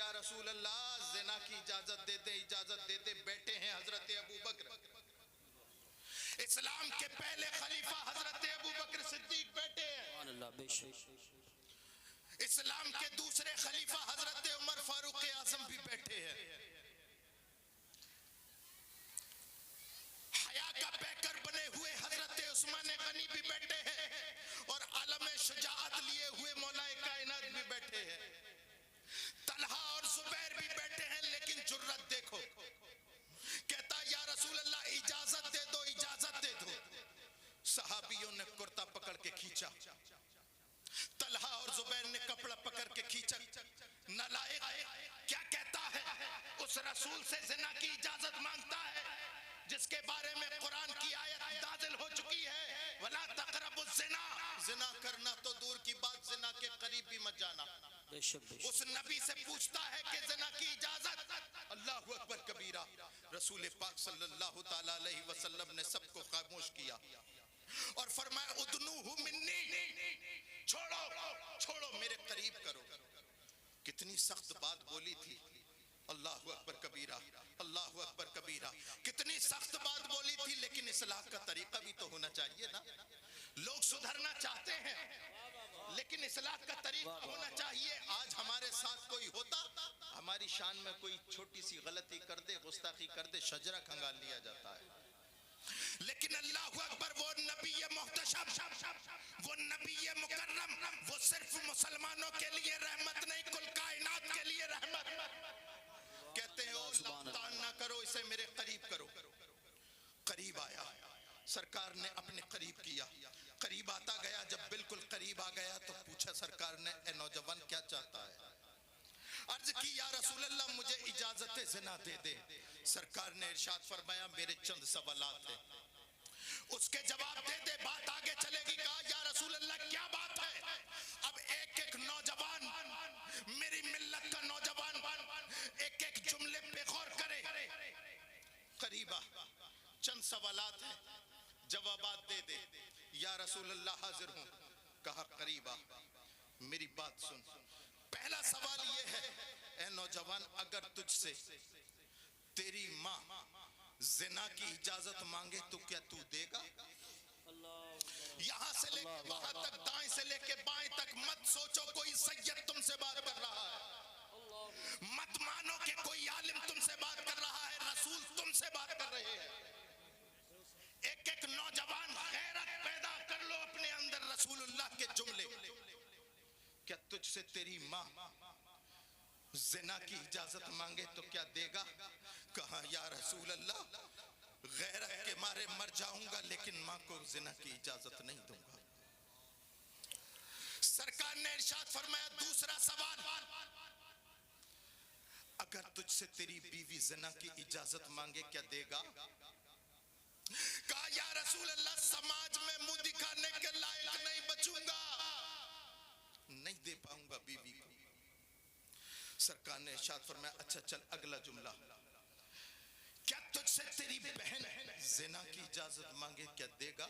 या रसूल अल्लाह ज़िना की इजाजत दे दे, इजाजत दे दे। बैठे हैं हजरत अबू बकर, इस्लाम के पहले खलीफा हजरत अबू बकर सिद्दीक बैठे हैं, इस्लाम के दूसरे खलीफा हजरत उमर फारूक आजम भी बैठे हैं, हया का पैकर बने हुए हजरत उस्मान गनी भी बैठे हैं, और आलम शुजाअत लिए हुए मौलाए कायनात भी बैठे हैं, तलहा और जुबैर भी बैठे हैं। लेकिन जुर्रत देखो, कहता या रसूल अल्लाह इजाजत दे दो, इजाजत दे दो। सहाबियों ने कुर्ता पकड़ के खींचा, तलहा और जुबैर ने कपड़ा पकड़ के खींचा। नालायक क्या कहता है, उस रसूल से ज़िना की इजाजत मांगता है जिसके बारे में कुरान की आयत नाज़िल हो चुकी है, वला तक़रबुज़ ज़िना। ज़िना करना तो दूर की बात, ज़िना के करीब भी मत जाना। उस नबी से पूछता है कि ज़िना की इजाजत, अल्लाहु अकबर कबीरा। रसूल पाक सल्लल्लाहु ताला अलैहि वसल्लम ने सबको खामोश किया और फरमाया उदनूहु मिन्नी, छोड़ो छोड़ो, मेरे करीब करो। कितनी सख्त बात बोली थी, अल्लाहु अकबर कबीरा, अल्लाहु अकबर कबीरा। कितनी सख्त बात बोली थी, लेकिन इस्लाह का तरीका भी तो होना चाहिए ना। लोग सुधरना चाहते हैं, लेकिन इस्लाह का तरीका होना चाहिए। आज हमारे साथ कोई होता, हमारी शान में कोई छोटी सी गलती कर दे, गुस्ताखी कर दे, शजरा खंगाल लिया जाता है। लेकिन अल्लाहु अकबर, वो नबी मुहतशम, वो नबी मुकर्रम, वो सिर्फ मुसलमानों के लिए रहमत नहीं, कुल कायनात के लिए रहमत। कहते हैं ओ लातान ना करो इसे, मेरे करीब करो। करीब आया, सरकार ने अपने करीब किया, करीब आता गया। जब बिल्कुल करीब आ गया तो पूछा सरकार ने, ए नौजवान क्या चाहता है? अर्ज की या रसूल अल्लाह मुझे इजाजत ज़िना दे दे। सरकार ने इरशाद फरमाया मेरे चंद सवालात हैं, उसके जवाब दे दे, बात आगे चलेगी। कहा या रसूल अल्लाह क्या बात है? अब एक एक नौजवान, मेरी मिल्लत का नौजवान, एक एक जुमले पे गौर करे। करीबा चंद सवालात हैं, जवाबात दे दे। या रसूल अल्लाह हाजिर हूं। कहा करीबा मेरी बात सुन। पहला सवाल ये है, ए नौजवान, अगर तुझसे तेरी माँ ज़िना की इजाजत मांगे तो क्या तू देगा? यहाँ से लेके वहां तक, दाएं से लेके बाएं तक मत सोचो कोई सैयद तुमसे बात कर रहा है, मत मानो कि कोई आलिम तुमसे बात कर रहा है, रसूल तुमसे बात कर रहे हैं। एक एक नौजवान गैरत पैदा कर लो अपने अंदर, रसूलुल्लाह के जुमले। क्या तुझसे तेरी माँ ज़िना की इजाजत मांगे तो क्या देगा? कहा या रसूल अल्लाह गैरत के मारे मर जाऊंगा, लेकिन माँ को ज़िना की इजाजत नहीं दूंगा। सरकार ने इरशाद फरमाया दूसरा सवाल, अगर तुझसे तेरी बीवी ज़िना की इजाजत मांगे क्या देगा? कहा या रसूल अल्लाह समाज में मुंह दिखाने के लायक नहीं बचूंगा, नहीं दे पाऊंगा बीवी को। सरकार ने इरशाद फरमाया अच्छा चल अगला जुमला, क्या तुझसे तेरी बहन ज़िना की इजाजत मांगे क्या देगा?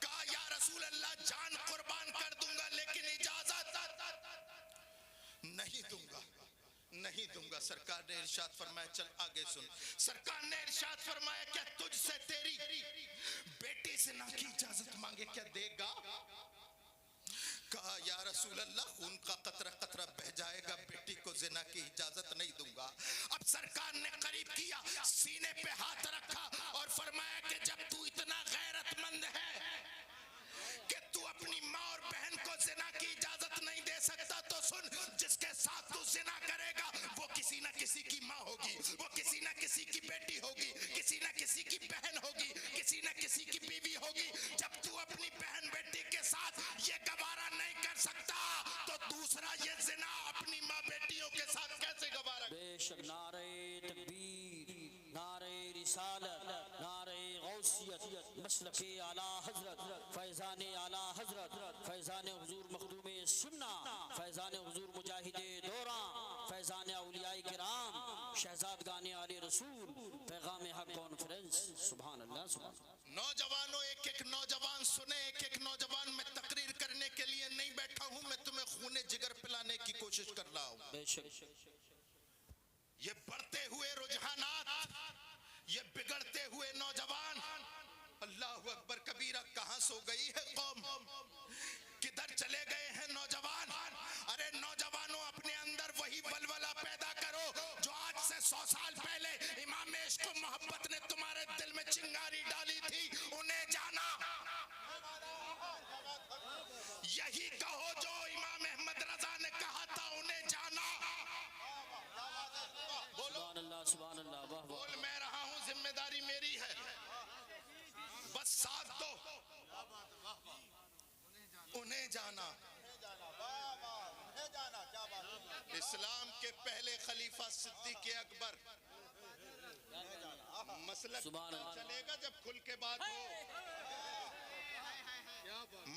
कहा या रसूल अल्लाह जान कुर्बान कर दूंगा, लेकिन इजाजत नहीं दूंगा, नहीं दूंगा। सरकार ने इरशाद फरमाया चल आगे सुन। सरकार ने इरशाद फरमाया क्या तुझसे तेरी बेटी ज़िना की इजाजत मांगे क्या देगा? कहा या रसूल अल्लाह खून का कतरा कतरा बह जाएगा, बेटी को ज़िना की इजाजत नहीं दूंगा। अब सरकार ने करीब किया, सीने पे हाथ रखा और फरमाया कि जब तू इतना गैरतमंद है कि तू अपनी माँ और बहन को ज़िना की इजाजत नहीं दे सकता, तो सुन, जिसके साथ तू ज़िना करेगा वो किसी ना किसी की माँ होगी, वो किसी ना किसी की बेटी होगी, किसी ना किसी की बहन होगी, किसी ना किसी की बीवी होगी। जब तू अपनी बहन बेटी के साथ ये गवारा नहीं कर सकता, तो दूसरा ये ज़िना अपनी माँ बेटियों के साथ कैसे गवारा? बेशक नारे तकबीर, नारे रिसालत, नारे गौसियत, मसलके आला हजरत, फैज़ान आला हजरत, फैज़ान हुजूर मखदूम सुन्ना, फैज़ान हुजूर मुजाहिदे दौरा, फैज़ान औलियाए किराम, शहजादगाने आले रसूल, पैगाम हक कॉन्फ्रेंस। सुभान अल्लाह, सुभान। नौजवानों, एक एक नौजवान सुने, एक एक नौजवान में तकरीर करने के लिए नहीं बैठा हूं, मैं तुम्हें खूने जिगर पिलाने की कोशिश कर रहा हूं। बेशक ये बढ़ते हुए रुझानात, ये बिगड़ते हुए नौजवान, अल्लाह अकबर कबीरा, कहां सो गई है कौम, किधर चले गए हैं नौजवान। अरे नौजवानों, अपने अंदर वही बलबला पैदा करो जो आज से 100 साल पहले इमाम इश्क मोहब्बत ने तुम्हारे दिल में चिंगारी डाली थी, उन्हें जाना। यही कहो जो इमाम अहमद रजा ने कहा था, उन्हें जाना। सुभान अल्लाह, सुभान अल्लाह, वाह वाह। बोल मैं रहा हूं, जिम्मेदारी मेरी है, बस साथ दो, उन्हें जाना। इस्लाम के पहले खलीफा सिद्दीक़ अकबर, मसलक सुभान अल्लाह। चलेगा जब खुल के बात हो,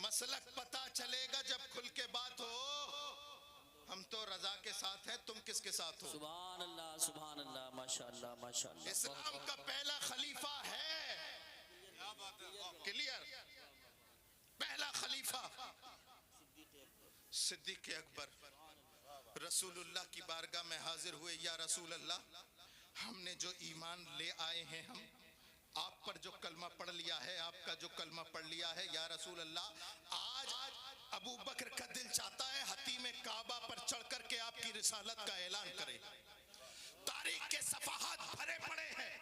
मसलक पता चलेगा जब खुल के बात हो। हम तो रजा के साथ हैं, तुम किसके साथ हो? सुभान अल्लाह, सुभान अल्लाह, माशाअल्लाह, माशाअल्लाह। इस्लाम का पहला खलीफा है, क्लियर, पहला खलीफा सिद्दीक़ अकबर। रसूलुल्लाह की बारगाह में हाजिर हुए, या रसूल अल्लाह, हमने जो ईमान ले आए हैं, हम आप पर जो कलमा पढ़ लिया है, आपका जो कलमा पढ़ लिया है, या रसूल अल्लाह, आज अबू बकर का दिल चाहता है हतीम काबा पर चढ़ करके आपकी रिसालत का ऐलान करे। तारीख के सफाहात भरे पड़े हैं,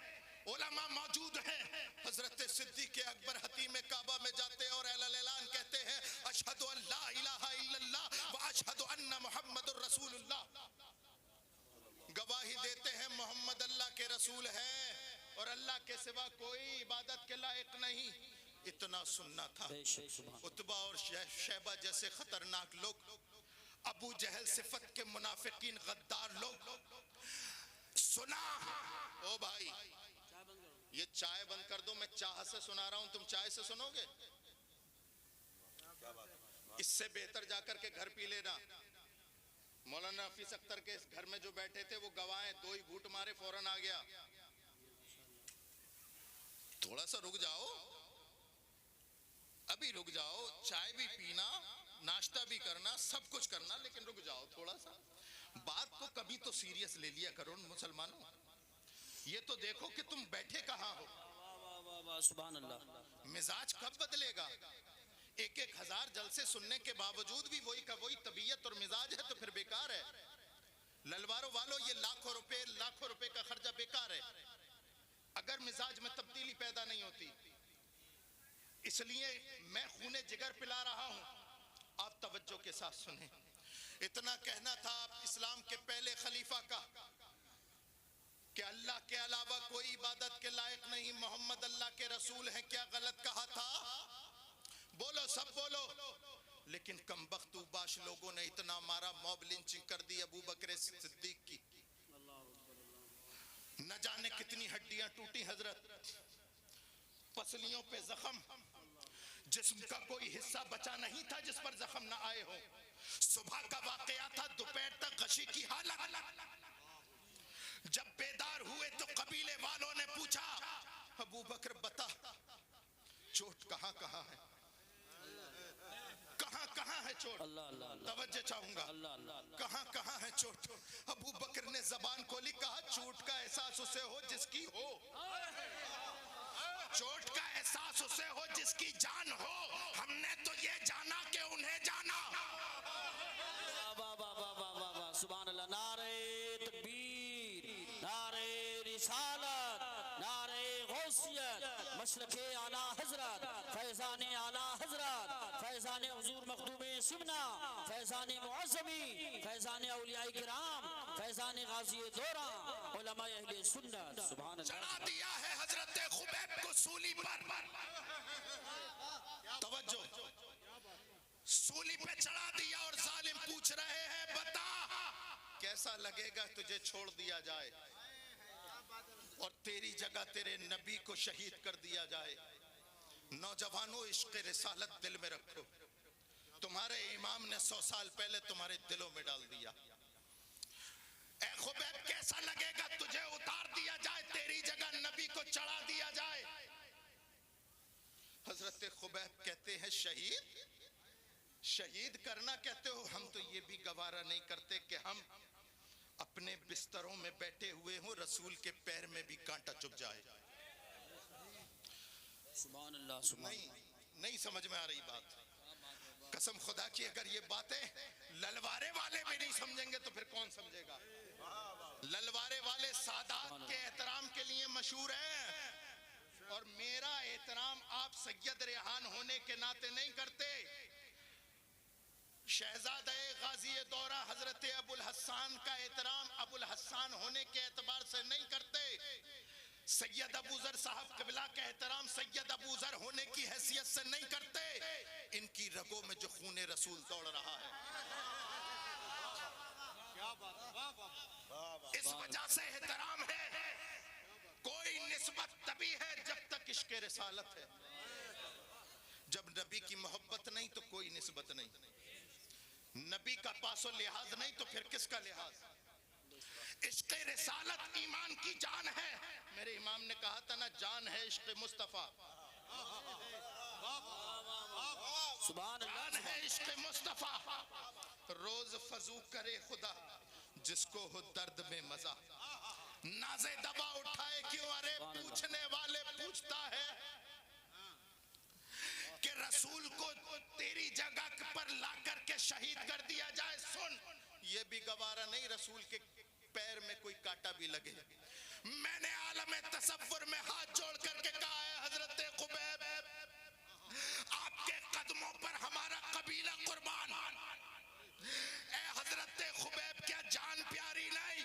उलमा मौजूद हैं। हजरत सिद्दीक़ अकबर हतीम काबा में जाते और ऐलान कहते हैं, अशहदु अल्ला इलाहा इल्लल्लाह व अशहदु अन्ना मुहम्मदुर रसूलुल्लाह। गवाही देते हैं मोहम्मद अल्लाह के रसूल है और अल्लाह के सिवा कोई इबादत के लायक नहीं। इतना सुनना था। उतबा और शैबा जैसे खतरनाक लोग, अबू जहल सिफत के मुनाफिकीन गद्दार लोग, सुना। ओ भाई, ये चाय बंद कर दो, मैं चाह से सुना रहा हूं, तुम चाय से सुनोगे? इससे बेहतर जाकर के घर पी लेना। मौलाना हफीज अख्तर के घर में जो बैठे थे वो गवाह, 2 ही घूंट मारे फौरन आ गया। थोड़ा सा रुक जाओ, अभी रुक जाओ, चाय भी पीना, नाश्ता भी करना, सब कुछ करना, लेकिन रुक जाओ थोड़ा सा। बात को कभी तो सीरियस ले लिया करो मुसलमानों। ये तो देखो कि तुम बैठे कहाँ हो। सुभान अल्लाह। मिजाज कब बदलेगा? 1-1 हजार जलसे सुनने के बावजूद भी वही का वही तबीयत और मिजाज है तो फिर बेकार है। ललवारों वालों, ये लाखों रुपए का खर्चा बेकार है अगर मिजाज में तब्दीली पैदा नहीं होती। इसलिए मैं खूने जिगर पिला रहा हूं, आप तवज्जो के साथ सुने। इतना कहना था इस्लाम के पहले खलीफा का कि अल्लाह के अलावा कोई इबादत के लायक नहीं, मोहम्मद अल्लाह के रसूल हैं। क्या गलत कहा था? बोलो, सब बोलो। लेकिन कमबख्त उबाश लोगों ने इतना मारा, मॉब लिंचिंग कर दी अबू बकर सिद्दीक की। न जाने कितनी हड्डियां टूटी हजरत, पसलियों पे जख्म, जिस्म का कोई हिस्सा बचा नहीं था जिस पर जख्म न आए हो। सुबह का वाकया था, दोपहर तक गशी की हालत। जब बेदार हुए तो कबीले वालों ने पूछा, अबू बकर बता चोट कहां कहां है, कहां कहां है चोट? तवज्जो चाहूंगा, कहां कहां है चोट? अबू बकर ने जबान खोली, कहा चोट का एहसास उसे हो जिसकी हो, चोट का एहसास उसे हो जिसकी जान हो। हमने तो ये जाना कि उन्हें जाना। सुभान अल्लाह। नारे तकबीर, नारे रिसालत, नारे गौसियत, मशरक़े आला हजरत, फैज़ान आला हजरत, फैज़ान हुजूर मखदूम सुन्ना, फैज़ान मुअज़्ज़मी, फैज़ान औलियाए किराम, फैज़ान गाज़ी दौरा, उलमाए अहले सुन्नत। सुभान अल्लाह। चढ़ा दिया है हजरत खुबैब को सूली पर। तवज्जो, सूली पे चढ़ा दिया और जालिम पूछ रहे हैं, बता कैसा लगेगा तुझे छोड़ दिया जाए और तेरी जगह तेरे नबी को शहीद कर दिया जाए। नौजवानों, इश्क़ रिसालत दिल में रखो। तुम्हारे इमाम ने 100 साल पहले तुम्हारे दिलों में डाल दिया। ए खुबैब, कैसा लगेगा तुझे उतार दिया जाए, तेरी जगह नबी को चढ़ा दिया जाए? हजरत खुबैब कहते हैं, शहीद करना कहते हो? हम तो ये भी गवारा नहीं करते कि हम अपने बिस्तरों में बैठे हुए हों, रसूल के पैर में भी कांटा चुभ जाए। सुभान अल्लाह, सुभान नहीं समझ में आ रही बात? कसम खुदा की अगर ये बातें ललवारे वाले भी नहीं समझेंगे तो फिर कौन समझेगा? ललवारे वाले सादात के एहतराम के लिए मशहूर हैं, और मेरा एहतराम आप सैयद रेहान होने के नाते नहीं करते, शहजादे गाजी दौरा हजरत अबुल हसन का एहतराम अबुल हसन होने के एतबार से नहीं करते, सैयद अबू जर साहब कबिला का एहतराम सैयद अबू जर होने की हैसियत से नहीं करते। इनकी रगों में जो खूने रसूल दौड़ रहा है, इस वजह से एहतराम है। कोई निस्बत तभी है जब तक इश्क़ रिसालत है। जब नबी की मोहब्बत नहीं तो कोई निस्बत नहीं, नबी का पासो लिहाज नहीं तो फिर किसका लिहाज? इश्क़ रिसालत ईमान की जान है। मेरे इमाम ने कहा था ना, जान है इश्क़ मुस्तफ़ा, सुभान अल्लाह, जान है इश्क़ मुस्तफ़ा। रोज फजू करे खुदा जिसको हो दर्द में मजा, नाज़े दबा उठाए क्यों? अरे पूछने वाले पूछता है कि रसूल को तेरी जगह पर ला करके शहीद कर दिया जाए। सुन, ये भी गवारा नहीं रसूल के पैर में कोई कांटा भी लगे। मैंने आलम तसव्वुर में हाथ जोड़ करके कहा है, हजरत खुबैब, आपके कदमों पर हमारा कबीला कुर्बान। ए हजरत खुबैब, क्या जान प्यारी नहीं?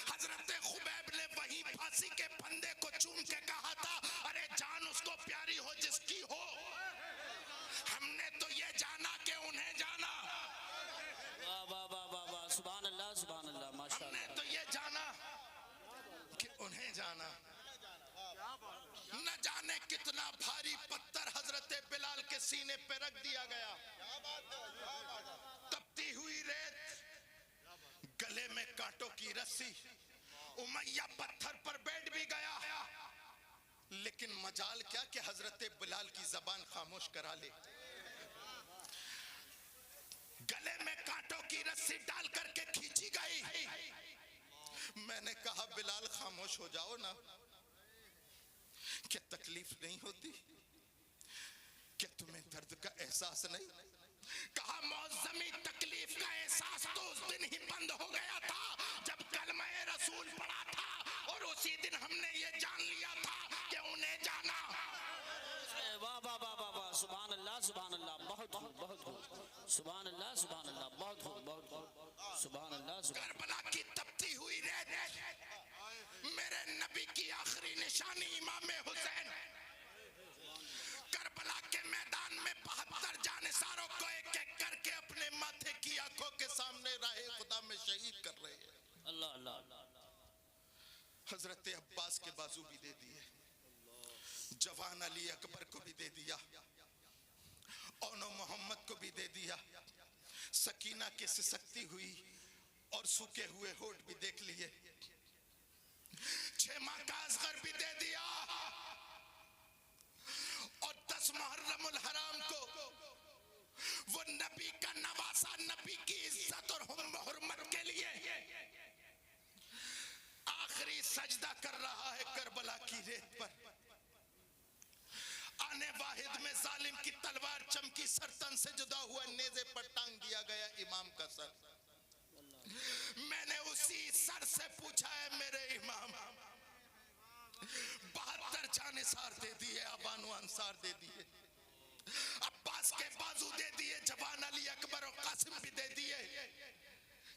हजरत खुबैब ने वही फांसी के फंदे को चूम के कहा था, अरे जान उसको प्यारी हो जिसकी हो। हमने तो ये जाना कि उन्हें जाना, सुभान अल्लाह, सुभान अल्लाह, माशाअल्लाह। हमने तो ये जाना कि उन्हें जाना। न जाने कितना भारी पत्थर हजरत बिलाल के सीने पे रख दिया गया। तपती हुई रेत, गले में कांटों की रस्सी, उमैया पत्थर पर बैठ भी गया, लेकिन मजाल क्या कि हजरत बिलाल की जबान खामोश करा ले। गले में कांटों की रस्सी डाल करके खींची गई। मैंने कहा, बिलाल खामोश हो जाओ ना, क्या तकलीफ नहीं होती? क्या तुम्हें दर्द का एहसास नहीं? कहा, मौजमी तकलीफ का एहसास तो उस दिन ही बंद हो गया था जब कलमा रसूल पढ़ा था, और उसी दिन हमने ये जान लिया था कि उन्हें जाना। वाह वाह वाह वाह वाह, सुभान अल्लाह, सुभान अल्लाह, बहुत खूब, बहुत खूब, सुभान अल्लाह, सुभान अल्लाह, बहुत खूब, बहुत खूब, सुभान अल्लाह। करबला की तपती हुई रेत, मेरे नबी की आखिरी निशानी इमाम हुसैन, करबला के मैदान में 72 जानिसारों को एक एक करके अपने माथे की आंखों के सामने राहे खुदा में शहीद कर रहे हैं। अल्लाह अल्लाह। हजरत अब्बास के बाजू भी दे दिए, जवान अली अकबर को भी दे दिया, औनो मोहम्मद को भी दे दिया, सकीना की सिसकती हुई और सूखे हुए होठ भी देख लिए, 6 माह का असगर भी दे दिया, और 10 मुहर्रमुल हराम को वो नबी का नवासा, नबी की इज्जत और हुर्मत के लिए आखिरी सजदा कर रहा है करबला की रेत पर। आने वाहिद में जालिम की तलवार चमकी, सरतन से जुदा हुआ नेज़े पर टांग दिया गया इमाम का सर। मैंने उसी सर से पूछा है, मेरे इमाम, 72 जानिसार दे दिए, अबानो अंसार दे दिए, अब्बास के बाजू दे दिए, जवान अली अकबर और कासिम भी दे दिए,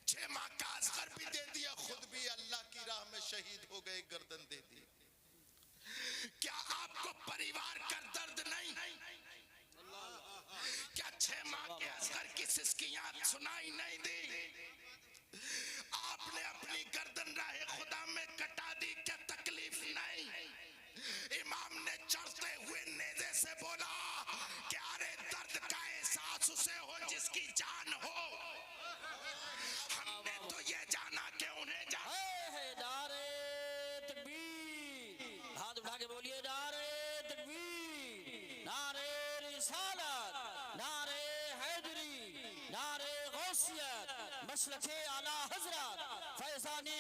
6 माह का असगर भी दे दिया, खुद भी अल्लाह की राह में शहीद हो गए, गर्दन दे दी। क्या आपको परिवार का दर्द नहीं? क्या 6 माह के असगर की सिसकियां सुनाई नहीं दी? आपने अपनी गर्दन राहे खुदा में कटा दी, क्या तकलीफ नहीं? इमाम ने चढ़ते हुए नेज़े से बोला, क्या अरे दर्द का एहसास उसे हो जिसकी जान हो। हमने तो ये जाना कि उन्हें जाना। नारे तकबीर, हाथ उठा के बोलिए, नारे तकबीर, नारे रिसालत, नारे हैदरी, नारे गौसियत, मसलके आला हजरत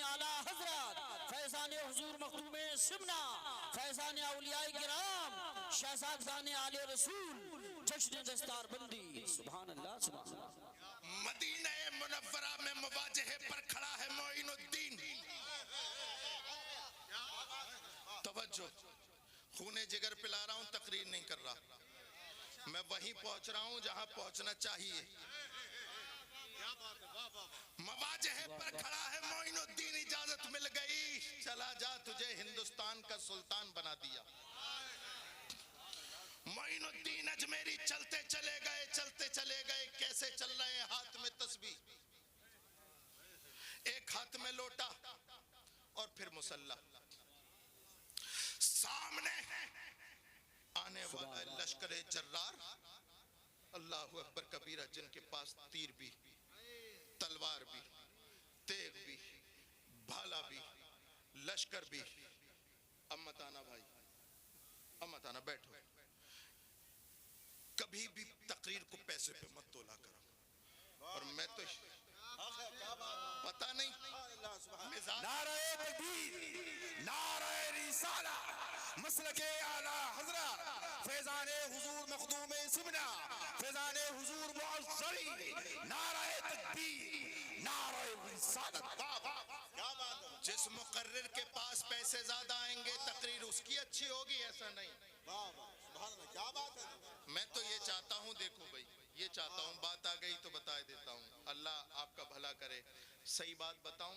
आला हजरत फैजान हुजूर मखदूम सिमना फैजान औलियाए किराम शहजादान आले रसूल जश्न दस्तार बंदी सुभान अल्लाह सुभान अल्लाह। मदीना मुनव्वरा में मुवाजहे पर खड़ा है मोइनुद्दीन। तवज्जो, खूने जिगर पिला रहा हूं, तकरीर नहीं कर रहा। मैं वहीं पहुंच रहा हूं जहां पहुंचना चाहिए। मवाजहे पर खड़ा है मोइनुद्दीन, इजाजत मिल गई, चला जा, तुझे हिंदुस्तान का सुल्तान बना दिया। मोइनुद्दीन अजमेरी चलते चले गए। कैसे चल रहे हैं? हाथ में तस्बीह, एक हाथ में लोटा और फिर मुसल्ला। सामने आने वाला लश्करे जर्रार, अल्लाहु अकबर कबीरा, जिनके पास तीर भी, तलवार भी, तेग भी, भाला भी, लश्कर भी। अब मत आना भाई, अब मत आना, बैठो। कभी भी तकरीर को पैसे पे मत तोला करो। और मैं तो पता नहीं नारे तकबीर, नारे रिसाला, मसलके आला हजरत फैजान हुजूर मखदूम सिमना फैजान हुजूर मुअज़्ज़री, नारे तकबीर, नारे रिसालत। जिस मुकर्रिर के पास पैसे ज्यादा आएंगे तकरीर उसकी अच्छी होगी, ऐसा नहीं। क्या बात है। मैं तो ये चाहता हूँ, देखो भाई, ये चाहता हूँ, बात आ गई तो बता देता हूँ, अल्लाह आपका भला करे। सही बात बताऊं,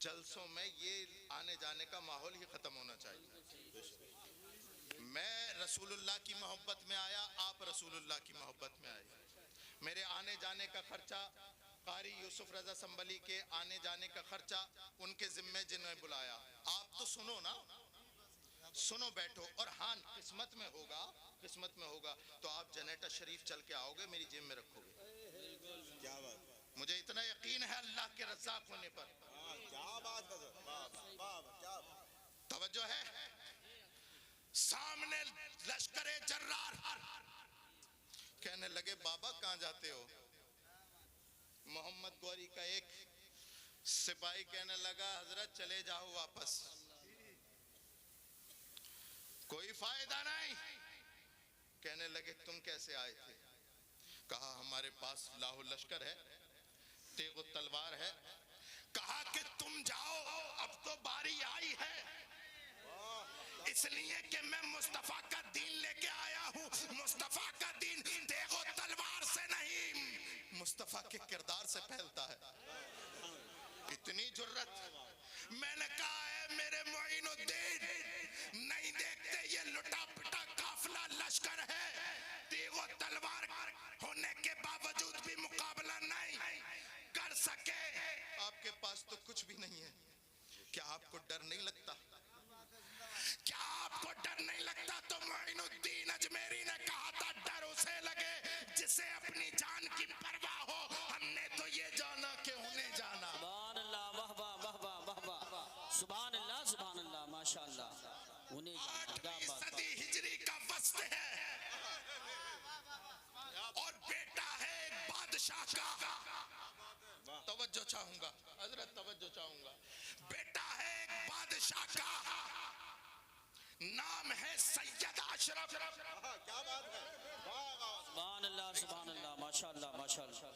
जलसों में ये आने जाने का माहौल ही खत्म होना चाहिए। मैं रसूलुल्लाह की मोहब्बत में आया, आप रसूलुल्लाह की मोहब्बत में आए। मेरे आने जाने का खर्चा, कारी यूसुफ रजा संबली के आने जाने का खर्चा उनके जिम्मे जिन्हें बुलाया। आप तो सुनो ना, सुनो, बैठो। और हाँ, किस्मत में होगा तो आप जनेटा शरीफ चल के आओगे, मेरी जेब में रखोगे। क्या बात, मुझे इतना यकीन है अल्लाह के रज़्ज़ाक़ होने पर। क्या बात है, क्या तवज्जो है। सामने लश्करे जर्रार कहने लगे, बाबा कहाँ जाते हो? मोहम्मद गौरी का एक सिपाही कहने लगा, हजरत चले जाओ वापस, कोई फायदा नहीं। कहने लगे, तुम कैसे आए थे? कहा, हमारे पास लाहो लश्कर है, तेगो तलवार है। कहा कि तुम जाओ, अब तो बारी आई है, इसलिए कि मैं मुस्तफा का दीन लेके आया हूँ। मुस्तफा का दीन तेगो तलवार से नहीं, मुस्तफा के किरदार से फैलता है। इतनी जुर्रत। मैंने कहा है मेरे मोइनुद्दीन, नहीं देखते ये लुटा पिटा काफिला लश्कर है, तेगो तलवार होने के बावजूद भी मुकाबला नहीं कर सके। आपके पास तो कुछ भी नहीं है, क्या आपको डर नहीं लगता? क्या आपको डर नहीं लगता? तो मोइनुद्दीन अजमेरी ने कहा था, डर उसे लगे जिसे अपनी जान की परवाह हो। हमने तो ये जाना कि उन्हें जाना। सुभान अल्लाह, वाह वाह वाह वाह वाह वाह, सुभान अल्लाह, माशाअल्लाह। उन्हें 8वीं सदी हिजरी का वस्त है और बेटा है एक बादशाह का। तवज्जो चाहूंगा हजरत, तवज्जो चाहूंगा। बेटा है एक बादशाह का, नाम है सैयद अशरफ। क्या बात है, सुभान अल्लाह, माशाअल्लाह माशाअल्लाह।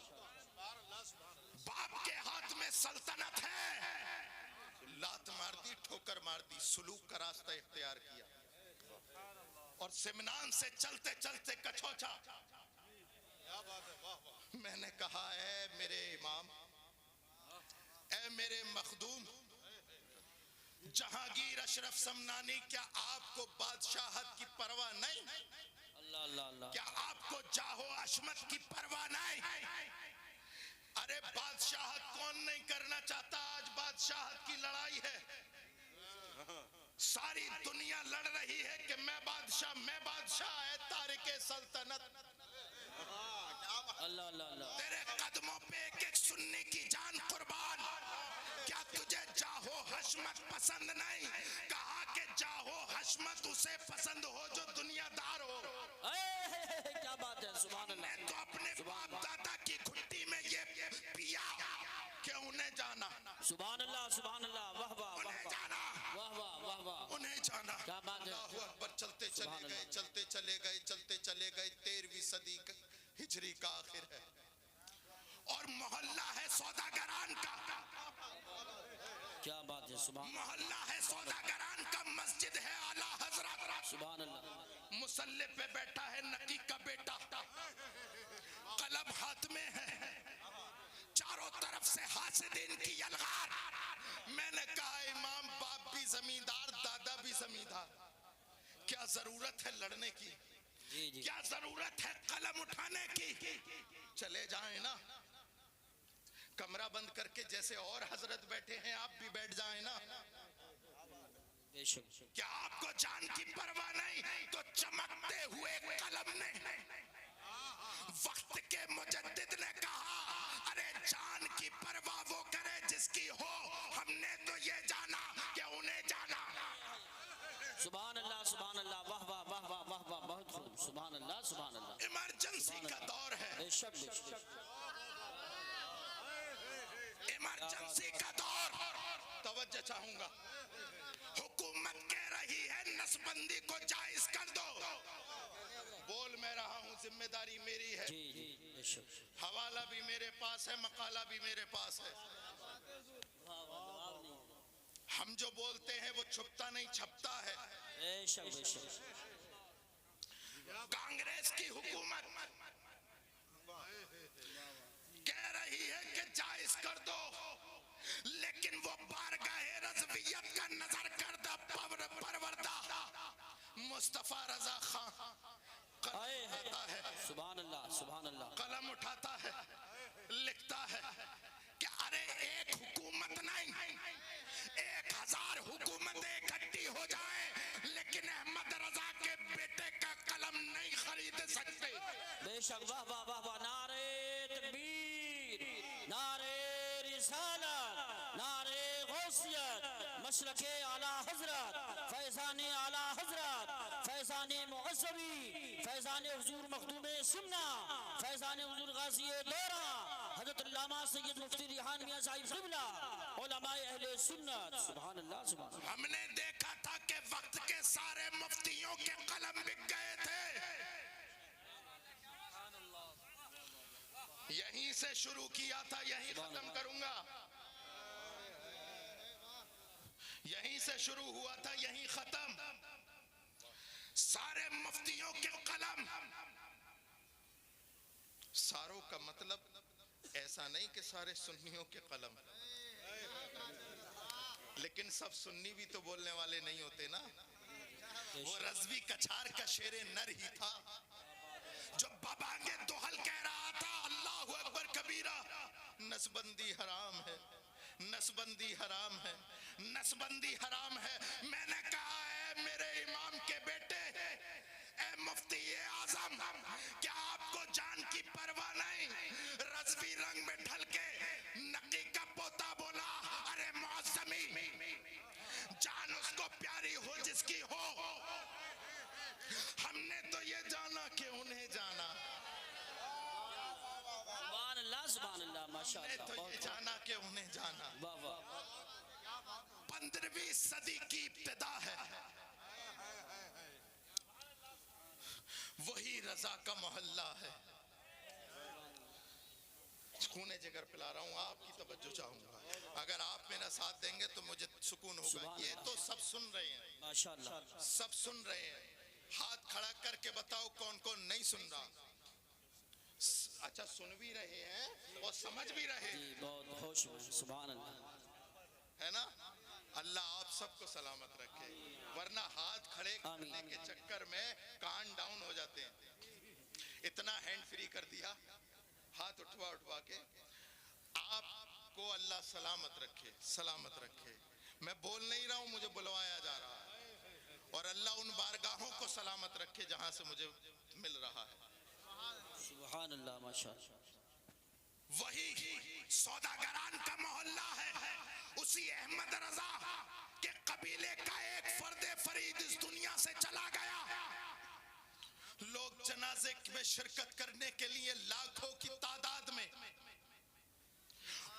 बाप के हाथ में सल्तनत है, लात मार दी, ठोकर मार दी, सुलूक का रास्ता इख्तियार किया और सिमनान से चलते चलते कछोचा। मैंने कहा, है मेरे इमाम, ऐ मेरे मखदूम जहांगीर अशरफ समनानी, क्या आपको बादशाहत की परवाह नहीं? अल्लाह अल्लाह अल्लाह। क्या आपको जाहो अशमत की परवाह नहीं? अरे बादशाहत कौन नहीं करना चाहता? आज बादशाहत की लड़ाई है, सारी दुनिया लड़ रही है कि मैं बादशाह है, तारिके सल्तनत। अल्लाह अल्लाह अल्लाह। तेरे कदमों पे एक एक सुन्नी की जान कुर्बान। क्या तुझे जाहो हशमत पसंद नहीं? कहा कि जाहो हशमत उसे पसंद हो जो दुनियादार हो। क्या बात है, सुभान अल्लाह। मैं तो अपने बाप दादा की घुट्टी में ये पिया कि उन्हें जाना। सुभान अल्लाह वाह वाह वाह उन्हें वाह जाना, वाह वाह वाह वाह उन्हें जाना। क्या बात है। अल्लाहू अकबर। चलते चले सुभान गए, अल्लाह। चलते चले गए, चलते चले गए। 13वीं सदी हिजरी का आखिर है और मोहल्ला है सौदागरान का। क्या बात है। सुभान मोहल्ला है सौदागरान का, मस्जिद है आला हजरत। सुभान अल्लाह। मुसल्ले पे बैठा है नकी का बेटा, कलम हाथ में है, चारों तरफ से हासिदीन की यलगार। मैंने कहा इमाम बाप भी जमींदार, दादा भी जमींदार, क्या जरूरत है लड़ने की, जी जी। क्या जरूरत है कलम उठाने की। चले जाएं ना, कमरा बंद करके जैसे और हजरत बैठे हैं आप भी बैठ जाएं ना। बेशक। क्या आपको जान की परवाह नहीं? तो चमकते हुए कलम ने वक्त के मुजद्दिद ने कहा, अरे जान की परवाह वो करे जिसकी हो। हमने तो ये जाना कि उन्हें जाना। सुभान अल्लाह वाह वाह वाह वाह वाह वाह बहुत खूब। सुभान अल्लाह। इमरजेंसी का दौर है, बेशक बेशक। इमरजेंसी का दौर। तवज्जो चाहूंगा, हुकूमत कह रही है नसबंदी को जायज कर दो। बोल मैं रहा हूँ, जिम्मेदारी मेरी है। जी जी बेशक। हवाला भी मेरे पास है, मकाला भी मेरे पास है। हम जो बोलते हैं वो छुपता नहीं छपता है। बेशक बेशक। कांग्रेस की हुकूमत कह रही है कि जायज कर दो, लेकिन वो बारगाहे रज़वियत का नजर करदा परवरदा मुस्तफा रजा खान आता है, सुभान अल्लाह। कलम उठाता है, लिखता है कि अरे एक हुकूमत नहीं, 1000 हुकूमतें इकट्ठी हो जाए, लेकिन अहमद रजा के बेटे का कलम नहीं खरीद सकते। बेशक। वाह वाह वाह वाह। नारे तकबीर, नारे रिसालत, नारे गौसियत, मशरक़े आला हजरत, फैज़ाने आला हजरत, फैज़ाने मुअज़्ज़मी, फैज़ाने हुज़ूर मखदूम सुन्ना, फैज़ाने हुज़ूर गाज़ी दौरा, हज़रत अल्लामा सैयद मुफ्ती रिहान मियां साहिब क़िबला, उलमाए अहले सुन्नत। सुभान अल्लाह। हमने देखा था कि वक्त के सारे मुफ्तियों के कलम बिक गए थे। यहीं से शुरू किया था, यहीं खत्म करूंगा। यहीं से शुरू हुआ था, यहीं खत्म। सारे मुफ्तियों के कलम, सारों का मतलब ऐसा नहीं कि सारे सुन्नियों के कलम, लेकिन सब सुन्नी भी तो बोलने वाले नहीं होते ना। वो रज़वी कछार का शेरे नर ही था जो बाबांगे दोहल कह रहा था, अल्लाहु अकबर कबीरा, नसबंदी हराम है, नसबंदी हराम है, नसबंदी हराम है। मैंने कहा है मेरे इमाम के बेटे, ए मुफ्ती आजम, क्या आपको जान की परवाह नहीं? रज़वी रंग में ढल के नकी का पोता बोला, अरे मौसमी, जान उसको प्यारी हो जिसकी हो। हमने तो ये जाना कि उन्हें जाना। सुभान अल्लाह माशाअल्लाह। तो ये जाना कि उन्हें जाना। वाह वाह। 15वीं सदी की इब्तिदा है, वही रजा का मोहल्ला है। खूने जिगर पिला रहा हूँ, आपकी तवज्जो चाहूंगा। अगर आप मेरा साथ देंगे तो मुझे सुकून होगा। ये तो सब सुन रहे हैं माशाअल्लाह, सब सुन रहे हैं। हाथ खड़ा करके बताओ कौन कौन नहीं सुन रहा। अच्छा, सुन भी रहे हैं और समझ भी रहे हैं, जी बहुत खुश हूँ। सुभान अल्लाह, है ना। अल्लाह आप सबको सलामत रखे, वरना हाथ खड़े करने के चक्कर में कान डाउन हो जाते हैं। इतना हैंड फ्री कर दिया, हाथ उठवा उठवा के। आपको अल्लाह सलामत रखे, सलामत रखे। मैं बोल नहीं रहा हूँ, मुझे बुलवाया जा रहा है। और अल्लाह उन बारगाहों को सलामत रखे जहां से मुझे मिल रहा है। सुभान अल्लाह माशाअल्लाह। वही सौदागरान का मोहल्ला है, उसी अहमद रजा के कबीले का एक फर्दे फरीद इस दुनिया से चला गया। लोग जनाजे में शिरकत करने के लिए लाखों की तादाद में,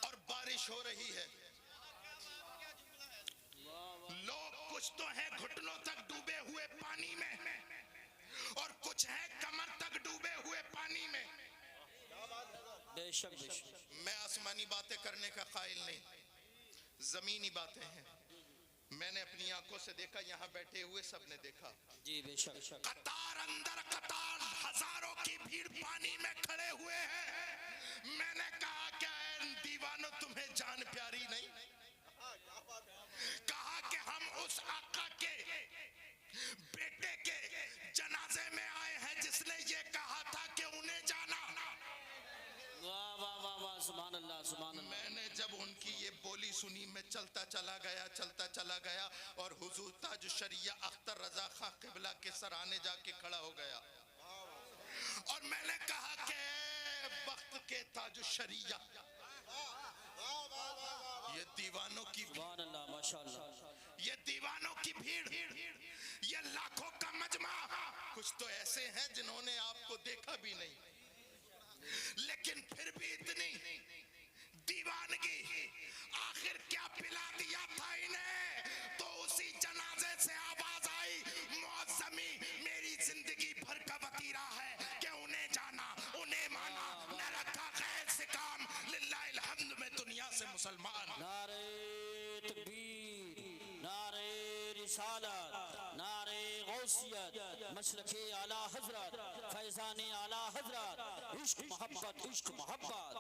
और बारिश हो रही है। बेशक बेशक मैं आसमानी बातें करने का कायल नहीं, जमीनी बातें हैं। मैंने अपनी आंखों से देखा, यहाँ बैठे हुए सबने देखा। जी बेशक कतार अंदर कतार, हजारों की भीड़ पानी में खड़े हुए हैं। मैंने कहा क्या है दीवानों, तुम्हें जान प्यारी नहीं? कहा कि हम उस आका के बेटे के जनाजे में आए हैं जिसने ये कहा था कि उन्हें जाना। वाह वाह वाह वाह, सुभान अल्लाह सुभान अल्लाह। मैंने जब उनकी ये बोली सुनी, मैं चलता चला गया और हुजूर ताज शरिया अख्तर रजा खां किबला के सराने जाके खड़ा हो गया और मैंने कहा कि वक्त के ताज शरिया, ये दीवानों की सुभान अल्लाह माशाअल्लाह। ये दीवानों की भीड़, ये लाखों का मजमा, कुछ तो ऐसे हैं जिन्होंने आपको देखा भी नहीं, लेकिन फिर भी इतनी दीवानगी, आखिर क्या पिला दिया था इन्हें? तो उसी जनाजे से आवाज आई, मौज़मी मेरी जिंदगी भर का वतीरा है कि उन्हें जाना, उन्हें माना, न रखा गैर से काम, लिल्लाहिल हम्द में दुनिया से मुसलमान। नारे तकबीर, नारे रिसालत, नारे गौसियत, मसलके आला हजरत, फैजाने आला हजरत, इश्क मोहब्बत,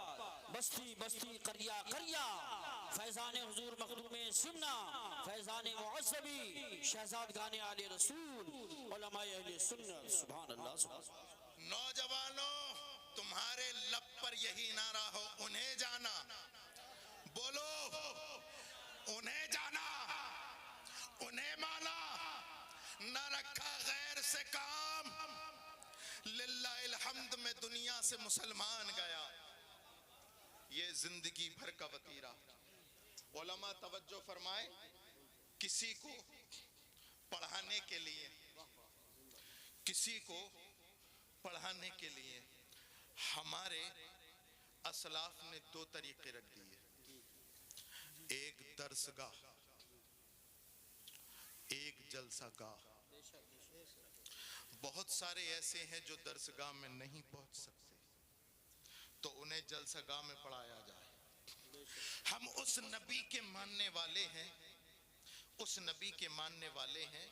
बस्ती बस्ती करिया करिया, फैजाने हुजूर मखदूमे सुन्ना, फैजाने मुअज़्ज़बी, शहजादगाने आले रसूल, उलमाए अहले सुन्नत। सुभान अल्लाह सुभान अल्लाह। नौजवानों, तुम्हारे लब पर यही नारा हो, उन्हें जाना। बोलो, उन्हें जाना, उन्हें माना, न रखा गैर से काम, लिल्लाहिल हम्द में दुनिया से मुसलमान गया। ये जिंदगी भर का वतीरा। उलमा तवज्जो फरमाए, किसी को पढ़ाने के लिए, किसी को पढ़ाने के लिए हमारे असलाफ ने दो तरीके रख दिए, एक दर्सगाह, एक जलसागाह। बहुत सारे ऐसे हैं जो दर्सगाह में नहीं पहुंच सकते, तो उन्हें जलसागाह में पढ़ाया जाए। हम उस नबी के मानने वाले हैं, उस नबी के मानने वाले हैं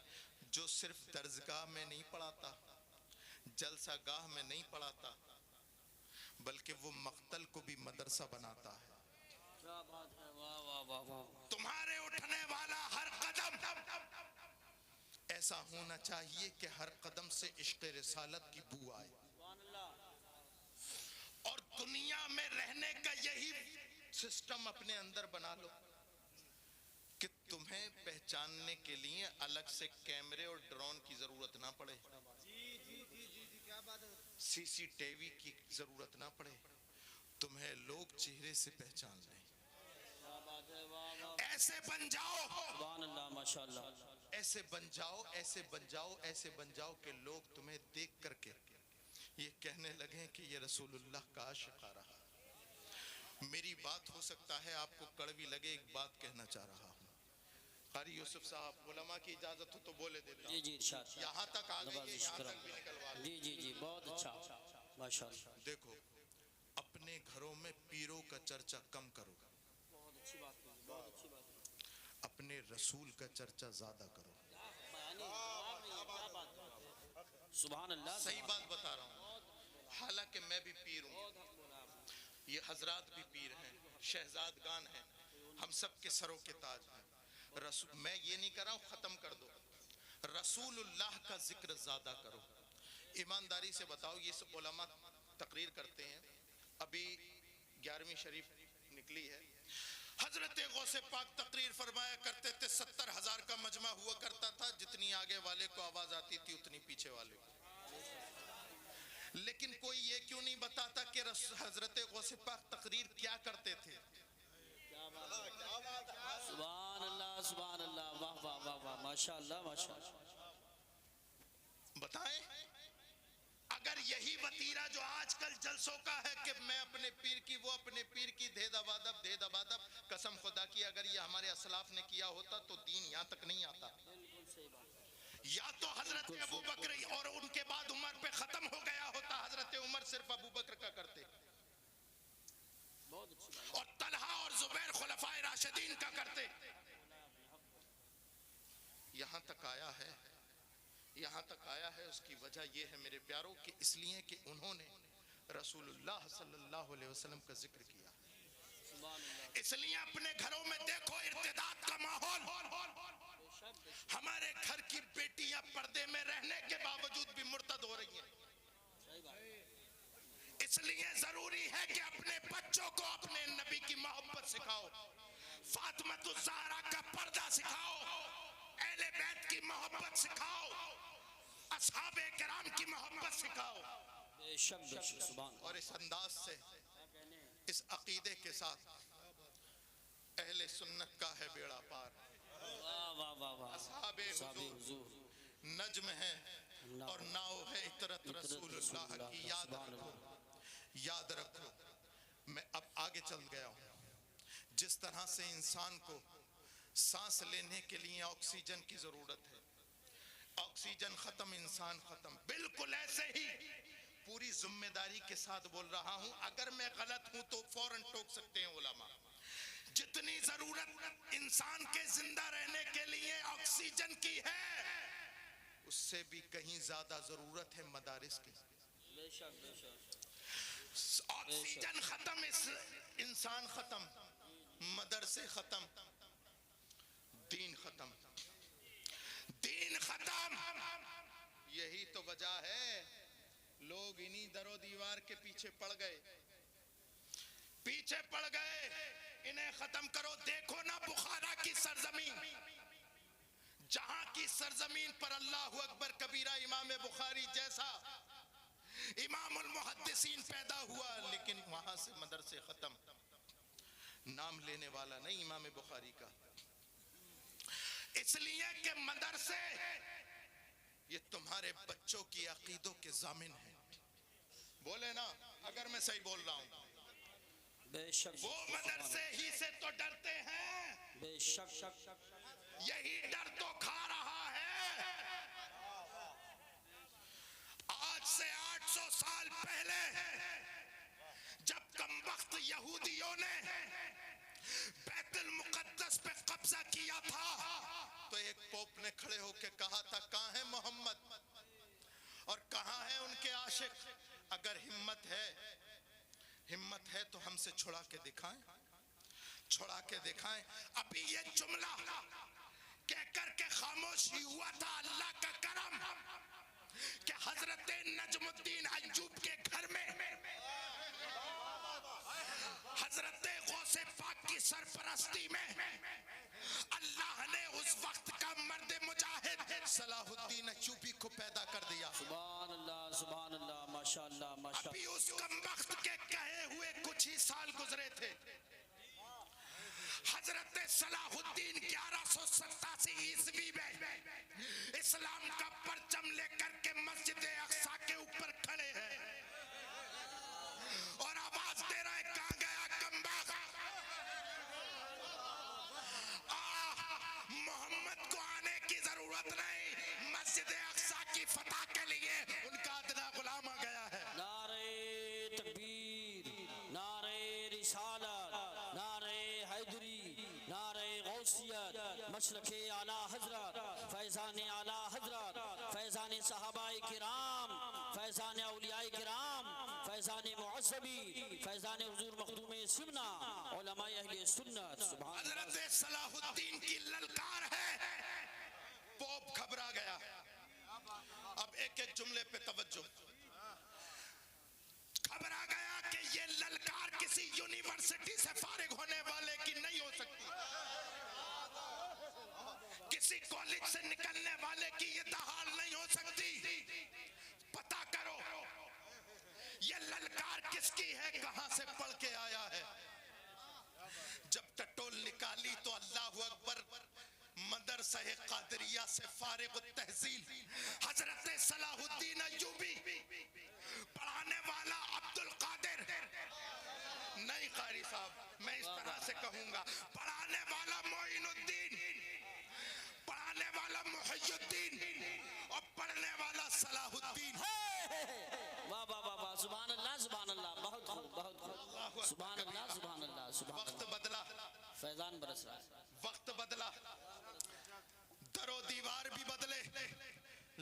जो सिर्फ दर्सगाह में नहीं पढ़ाता, जलसागाह में नहीं पढ़ाता, बल्कि वो मक्तल को भी मदरसा बनाता है। क्या बात है, वाह वाह वाह वाह। तुम्हारे उठने वाला हर कदम ऐसा होना चाहिए कि हर कदम से इश्क़ रिसालत की बू आए, और दुनिया में रहने का यही सिस्टम अपने अंदर बना लो कि तुम्हें पहचानने के लिए अलग से कैमरे और ड्रोन की जरूरत ना पड़े, सीसीटीवी की जरूरत ना पड़े, तुम्हें लोग चेहरे से पहचान लें। ऐसे बन जाओ, सुभान अल्लाह माशाअल्लाह, ऐसे बन जाओ, ऐसे बन जाओ, ऐसे बन जाओ कि लोग तुम्हें देख करके ये कहने लगे कि ये रसूलुल्लाह का आशिक आ रहा। मेरी बात हो सकता है आपको कड़वी लगे, एक बात कहना चाह रहा हूँ। कारी यूसुफ साहब, उलमा की इजाजत हो तो बोले देता हूं। जी जी इरशाद, यहाँ तक आ गई, यहाँ तक भी निकलवा जी जी जी, बहुत अच्छा माशाअल्लाह। देखो, अपने घरों में पीरों का चर्चा कम करो, बहुत अच्छी बात है, बहुत अच्छी बात है। अपने रसूल का चर्चा ज्यादा करो। सुभान अल्लाह, सही बात बता रहा हूँ, हालांकि मैं भी पीर हूँ, ये हजरात भी पीर हैं, शहजादगान हैं, हम सब के सरों के ताज हैं। मैं ये नहीं कर रहा हूँ खत्म कर दो, रसूलुल्लाह का जिक्र ज्यादा करो। ईमानदारी से बताओ, ये सब उलमा तकरीर करते हैं, अभी 11वीं शरीफ निकली है, हजरत गौसे पाक तकरीर फरमाया करते थे, 70,000 का मजमा हुआ करता था, जितनी आगे वाले को आवाज आती थी उतनी पीछे वाले को। लेकिन कोई ये क्यों नहीं बताता कि हजरत गौसे पाक तकरीर क्या करते थे? सुभान अल्लाह, वाह वाह वाह वाह, माशाअल्लाह माशाअल्लाह। बताएं, अगर यही वतीरा जो आजकल जलसों का है कि मैं अपने पीर की, वो अपने पीर की, दे दबादब, कसम खुदा की अगर ये हमारे असलाफ ने किया होता तो दीन यहाँ तक नहीं आता। या तो हजरत अबू बकर और उनके बाद उमर पे खत्म हो गया होता, हजरत उमर सिर्फ अबू बकर का करते। बहुत अच्छी बात। और तलहा और जुबैर खुलफाए राशिदीन का करते। यहां तक आया है, यहां तक आया है, उसकी वजह यह है मेरे प्यारों कि इसलिए कि उन्होंने रसूलुल्लाह सल्लल्लाहु अलैहि वसल्लम का जिक्र किया। इसलिए अपने घरों में देखो इर्तिदाद का माहौल, हमारे घर की बेटियां पर्दे में रहने के बावजूद भी मुर्तद हो रही हैं। इसलिए जरूरी है कि अपने बच्चों को अपने नबी की मोहब्बत सिखाओ, फातिमा ज़हरा का पर्दा सिखाओ, अहले बैत की मोहब्बत सिखाओ, असहाबे किराम की मोहब्बत सिखाओ। और इस अंदाज से, इस अकीदे के साथ अहले सुन्नत का है बेड़ा पार। असहाबे हुजूर नज्म है और नाव है इतरत रसूलुल्लाह की। याद रखो। मैं अब आगे चल गया हूँ। जिस तरह से इंसान को सांस लेने के लिए ऑक्सीजन की जरूरत है, ऑक्सीजन खत्म इंसान खत्म, बिल्कुल ऐसे ही पूरी जिम्मेदारी के साथ बोल रहा हूं। अगर मैं गलत हूं तो फौरन टोक सकते हैं उलमा। जितनी जरूरत इंसान के जिंदा रहने के लिए ऑक्सीजन की है, उससे भी कहीं ज्यादा जरूरत है मदारिस की। ऑक्सीजन खत्म, इंसान खत्म, मदरसे खत्म, दीन खत्म, दीन खत्म। यही तो वजह है लोग इन्हीं दरो दीवार के पीछे पड़ गए, पीछे पड़ गए। इन्हें खत्म करो। देखो ना बुखारा की सरजमीन, जहां की सरजमीन पर अल्लाहु अकबर कबीरा इमाम बुखारी जैसा इमामुल मुहद्दिसीन पैदा हुआ, लेकिन वहां से मदरसे खत्म, नाम लेने वाला नहीं इमाम बुखारी का। इसलिए कि मदरसे ये तुम्हारे बच्चों की अकीदों के जामिन हैं। बोले ना अगर मैं सही बोल रहा हूं। बेशक वो मदरसे ही से तो डरते हैं, बेशक यही डर तो खा रहा है। आज से 800 साल पहले जब कमबख्त यहूदियों ने बैतुल मुकद्दस पे कब्जा किया था, तो एक पोप ने खड़े होकर कहा था, कहां है मोहम्मद और कहां है उनके आशिक? अगर हिम्मत है तो हमसे छुड़ा के दिखाएं, छुड़ा के दिखाएं। अभी ये जुमला कह करके खामोश ही हुआ था अल्लाह का करम कि हजरत नजमुद्दीन अय्यूब के घर में हजरत गौसे पाक की सरपरस्ती में अल्लाह ने उस वक्त का मर्द मुजाहिद सलाहुद्दीन अय्यूबी को पैदा कर दिया। सुभान अल्लाह माशाअल्लाह माशाअल्लाह। अभी उस कमबख्त के कहे हुए कुछ ही साल गुजरे थे। हजरत सलाहुद्दीन 1187 ईस्वी में इस्लाम का परचम लेकर के मस्जिद अक्सा के ऊपर खड़े हैं और आवाज दे रहा है, कहां गया कमबख्त? मोहम्मद को आने की जरूरत नहीं, मस्जिद अक्सा की फतह के लिए उनका अदना गुलाम आ गया है। नारे तकबीर, नारे रिसालत, नारे हैदरी, नारे गौसियत, मशरक़े आला हजरत, फैज़ान आला हजरत, फैज़ान सहाबाए किराम, फैज़ान औलियाए किराम, फैज़ान मुअज़्ज़बी, फैज़ान हुज़ूर मखदूम सिमना, उलमाए अहले सुन्नत। सुभान हजरत सलाहुद्दीन की ललकार है, पोप घबरा गया। अब एक एक जुमले पे तवज्जो। घबरा गया कि ये ललकार किसी यूनिवर्सिटी से फारिग होने वाले की नहीं हो सकती, किसी कॉलेज से निकलने वाले की ये दहाड़ नहीं हो सकती। पता करो ये ललकार किसकी है, कहां से पढ़ के आया है। जब टटोल निकाली तो अल्लाहु अकबर मदरसा कादरिया से फारिग तहसील हजरत सलाहुद्दीन अय्यूबी, पढ़ाने वाला अब्दुल कादिर नहीं कारी साहब, मैं इस तरह से कहूंगा, पढ़ाने वाला मोइनुद्दीन, पढ़ाने वाला मुहियुद्दीन और पढ़ने वाला सलाहुद्दीन। वाह वाह वाह वाह, सुभान अल्लाह बहुत खूब, बहुत खूब, सुभान अल्लाह सुभान सुभान वक्त अल्लाह। बदला, फैजान बरस रहा है। वक्त बदला, दरो दीवार भी बदले,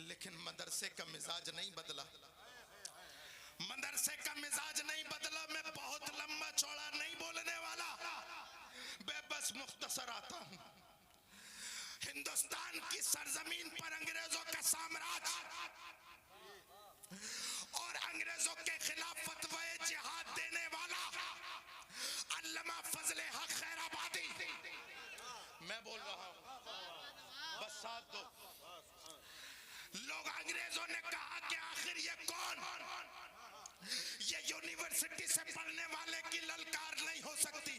लेकिन मदरसे का मिजाज नहीं बदला। मदरसे का मिजाज नहीं बदला। मैं बहुत लंबा चौड़ा नहीं बोलने वाला, मैं बस मुख्तसर आता हूं। हिंदुस्तान की सरजमीन पर अंग्रेजों का साम्राज्य और अंग्रेजों के खिलाफ फतवाए जिहाद देने वाला अल्लामा फजले हक खैराबादी, मैं बोल रहा हूं, बस साथ दो। लोग अंग्रेजों ने कहा कि आखिर ये कौन, ये यूनिवर्सिटी से पढ़ने वाले की ललकार नहीं हो सकती,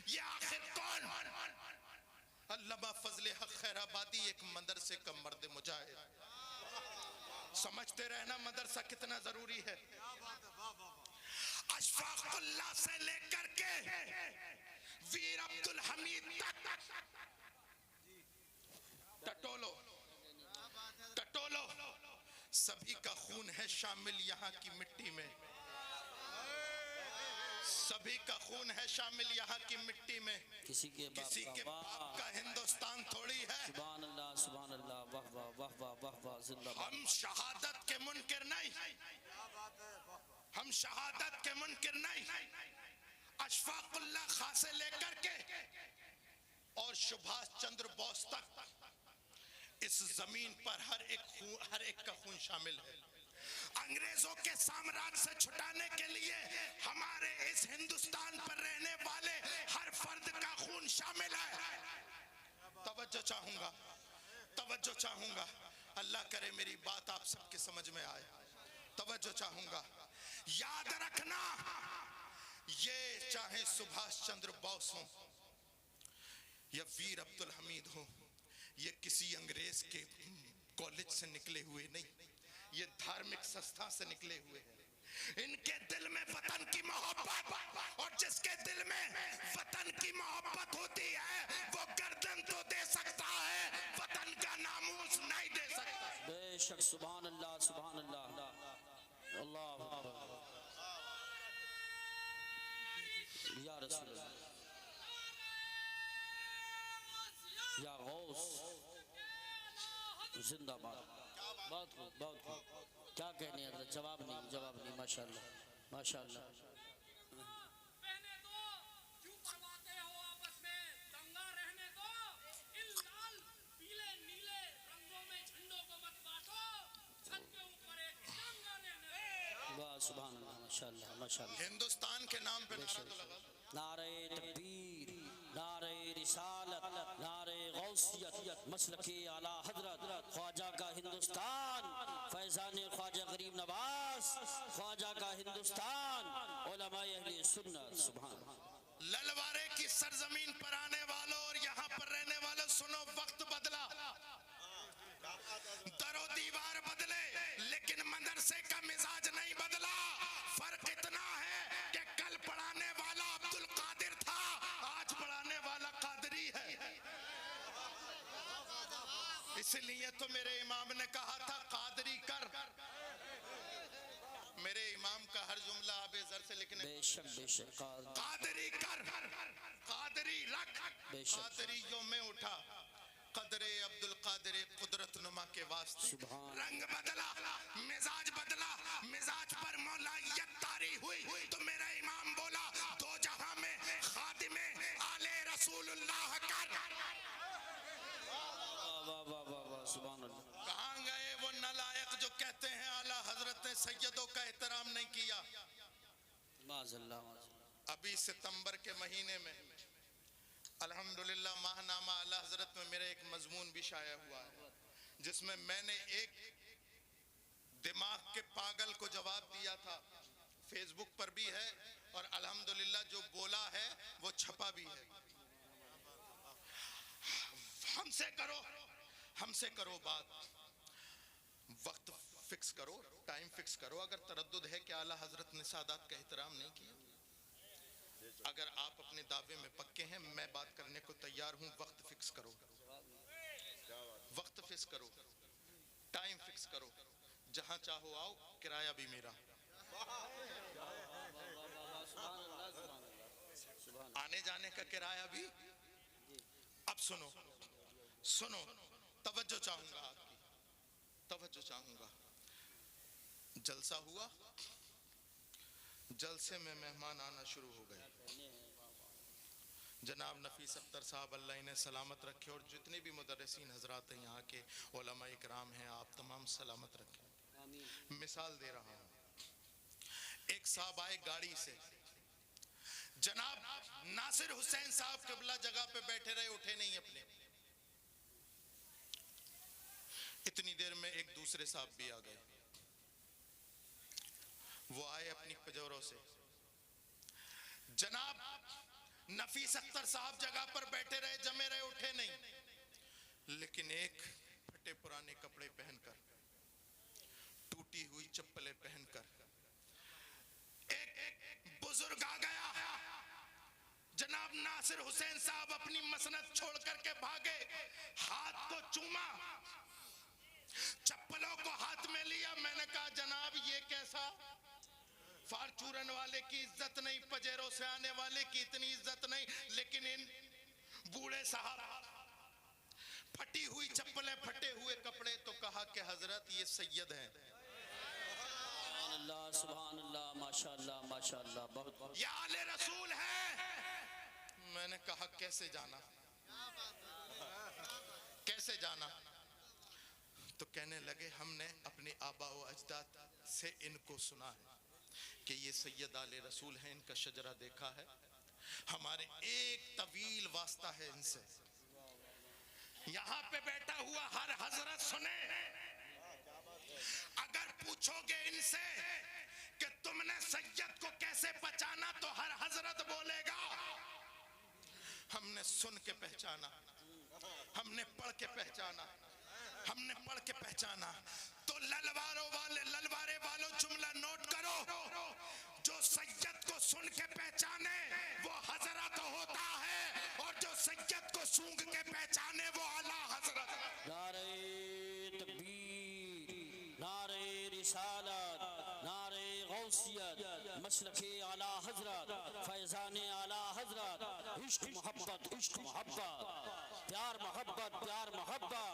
ये आखिर कौन? अल्लामा फजले हक खैराबादी एक मदरसे का मर्द मुजाहिद। समझते रहना मदरसा कितना जरूरी है। अशफाकुल्लाह से लेकर के वीर अब्दुल हमीद तक, टटोलो टटोलो, सभी का खून है शामिल यहाँ की मिट्टी में, सभी का खून है शामिल यहाँ की मिट्टी में। किसी के बाप का हिंदुस्तान थोड़ी है। सुभान अल्लाह, सुभान अल्लाह, वाह वाह वाह वाह वाह वाह, जिंदाबाद। हम शहादत के मुनकिर नहीं, हम शहादत के मुनकिर नहीं। अशफाकुल्लाह खां से लेकर के और सुभाष चंद्र बोस तक इस जमीन पर हर एक का खून शामिल है। अंग्रेजों के साम्राज्य से छुटाने के लिए हमारे इस हिंदुस्तान पर रहने वाले हर फर्द का खून शामिल है। तवज्जो चाहूंगा, तवज्जो चाहूंगा, अल्लाह करे मेरी बात आप सबके समझ में आए। तवज्जो चाहूंगा, याद रखना, ये चाहे सुभाष चंद्र बोस हो या वीर अब्दुल हमीद हो, ये किसी अंग्रेज के कॉलेज से निकले हुए नहीं, ये धार्मिक संस्था से निकले हुए हैं। इनके दिल में वतन की मोहब्बत, और जिसके दिल में वतन की मोहब्बत होती है वो गर्दन तो दे सकता है, वतन का नामूस नहीं दे सकता। बेशक, सुभान अल्लाह, सुभान अल्लाह, अल्लाह अकबर, या रसूल अल्लाह, या गौस, जिंदाबाद। बहुत खूब, बहुत खूब। क्या कहने हैं, जवाब नहीं, जवाब नहीं। माशाल्लाह, माशाल्लाह। रहने दो, क्यों करवाते हो आपस में दंगा? रहने दो, इन लाल पीले नीले रंगों में झंडों को मत बांटो, छत के ऊपर एक तिरंगा रहने दो। वाह, सुभान अल्लाह, माशाल्लाह, माशाल्लाह। हिंदुस्तान के नाम पे नारा तो लगा। नारे तकबीर, नारे रिसालत, नारे गौसियत, मसलके आला हजरत, ख्वाजा का हिंदुस्तान, फैजान ख्वाजा गरीब नवाज, ख्वाजा का हिंदुस्तान, उलमाए अहले सुन्नत। सुभान। ललवारे की सरजमीन पर आने वालों और यहाँ पर रहने वालों, सुनो, वक्त बदला, दरो दीवार बदले, लेकिन मदरसे का मिजाज नहीं बदला। फर्क इतना है कि कल पढ़ाने वाला अब्दुल कादिर था, आज पढ़ाने वाला कादरी है। इसलिए तो मेरे इमाम ने कहा था कादरी कर। मेरे इमाम का हर जुमला आबे जर से लिखने, बेशक, बेशक, कादरी कर, कादरी रख, बेशक। कादरियों में उठा, कदरे अब्दुल कादिर कुदरत नुमा के वास्ते। सुभान। रंग बदला, मिजाज बदला, मिजाज पर मौलाइयत तारी हुई तो मेरा इमाम बोला, दो जहां में खादिमे आले रसूलुल्लाह कर। वाह वाह वाह वाह, सुभान अल्लाह। कहां गए वो नालायक जो कहते हैं आला हजरत ने सैयदों का एहतराम नहीं किया। माज़अल्लाह, माज़अल्लाह। अभी सितंबर के महीने में अल्हम्दुलिल्लाह माहनामा आला हजरत में मेरा एक मजमून भी शाया हुआ है, जिसमें मैंने एक दिमाग के पागल को जवाब दिया था। फेसबुक पर भी है और अल्हम्दुलिल्लाह जो बोला है वो छपा भी है। हमसे करो बात, वक्त फिक्स करो, टाइम फिक्स करो। अगर तरद्दुद है कि आला हजरत ने सादात का एहतराम नहीं किया, अगर आप अपने दावे में पक्के हैं, मैं बात करने को तैयार हूं। वक्त फिक्स करो, वक्त फिक्स करो, टाइम फिक्स करो, जहां चाहो आओ, किराया भी मेरा। आने जाने का किराया भी। अब सुनो सुनो, तवज्जो चाहूंगा आपकी, तवज्जो चाहूंगा। जलसा हुआ, जलसे में मेहमान आना शुरू हो गए। जनाब नफीस अख्तर साहब अल्लाह इन्हें सलामत रखे, और जितने भी मुदर्रिसीन हजरात हैं, यहाँ के उलमा इकराम हैं, आप तमाम सलामत रखें। मिसाल दे रहा हूँ, एक साहब आए गाड़ी से, जनाब नासिर हुसैन साहब क़िबला जगह पे बैठे रहे, उठे नहीं अपने। इतनी देर में एक दूसरे साहब भी आ गए। वो आए अपनी पजोरों से, जनाब नफीस अख्तर साहब जगह पर बैठे रहे, जमे रहे, उठे नहीं। लेकिन एक फटे पुराने कपड़े पहनकर, टूटी हुई चप्पलें पहनकर एक बुजुर्ग आ गया। जनाब नासिर हुसैन साहब अपनी मसनद छोड़ करके भागे, हाथ को चूमा, चप्पलों को हाथ में लिया। मैंने कहा जनाब ये कैसा, फार्चूरन वाले की इज्जत नहीं, पजेरों से आने वाले की इतनी इज्जत नहीं, लेकिन इन बूढ़े साहब फटी हुई चप्पलें, फटे हुए कपड़े। तो कहा कि हजरत ये सैयद हैं। अल्लाह सुभान अल्लाह, माशाअल्लाह माशाअल्लाह, बहुत बहुत ये आले रसूल हैं। मैंने कहा कैसे जाना, कैसे जाना? तो कहने लगे हमने अपने आबा व अजदाद से इनको सुना है कि ये सैयद आले रसूल हैं, इनका शजरा देखा है, हमारे एक तवील वास्ता है इनसे। यहाँ पे बैठा हुआ हर हजरत सुने, अगर पूछोगे इनसे कि तुमने सैयद को कैसे पहचाना, तो हर हजरत बोलेगा हमने सुन के पहचाना, हमने पढ़ के पहचाना, हमने पढ़ के पहचाना। तो ललवारे वालों जुमला नोट करो, जो सैयद को सुन के पहचाने वो हजरत होता है, और जो सैयद को सूंघ के पहचाने वो आला हजरत। नारे तकबीर, नारे रिसालत, नारे गौसियत, मसलके आला हजरत, फैजाने आला हजरत, इश्क मोहब्बत, इश्क मोहब्बत, प्यार मोहब्बत, प्यार मोहब्बत,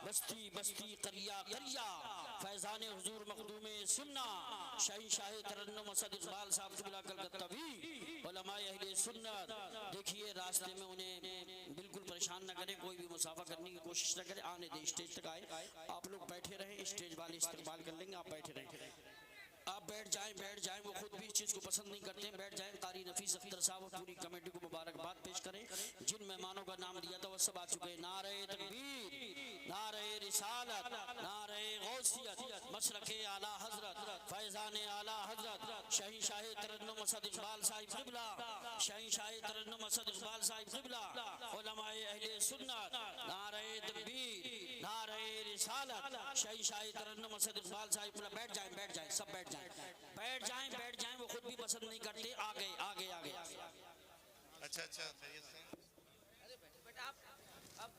बस्ती बस्ती करिया करिया, फैजाने हुजूर मखदूमे सुन्ना, शहंशाह तरन्नुम असद इकबाल साहब क़िबला कलकत्ता भी उलमाए अहले सुन्नत। देखिए रास्ते में उन्हें बिल्कुल परेशान न करें, कोई भी मुसाफा करने की कोशिश न करें, आने दें, स्टेज तक आए। आप लोग बैठे रहें, स्टेज वाले इस्तेमाल कर लेंगे, आप बैठे रहें। आप बैठ जाएं, वो खुद भी इस चीज़ को पसंद नहीं करते हैं। बैठ जाएं। कारी नफीस अख्तर साहब और पूरी कमेटी को मुबारकबाद पेश करें। जिन मेहमानों का नाम दिया था वो सब आ चुके हैं। नारे तकबीर, नारे रिसालत, नारे गौसियत, मशरक़े आला हजरत, फैज़ाने आला हजरत, शहंशाह तरन्नुम असद इकबाल साहिब क़िबला, शहंशाह तरन्नुम असद इकबाल साहिब क़िबला, उलमाए अहले सुन्नत, नारे तकबीर, नारे रिसालत, शहंशाह तरन्नुम असद इकबाल साहिब क़िबला। बैठ जाएं, सब बैठ जाएं, वो खुद भी पसंद नहीं करते। आगे। अच्छा खैरियत से बेटा आप अब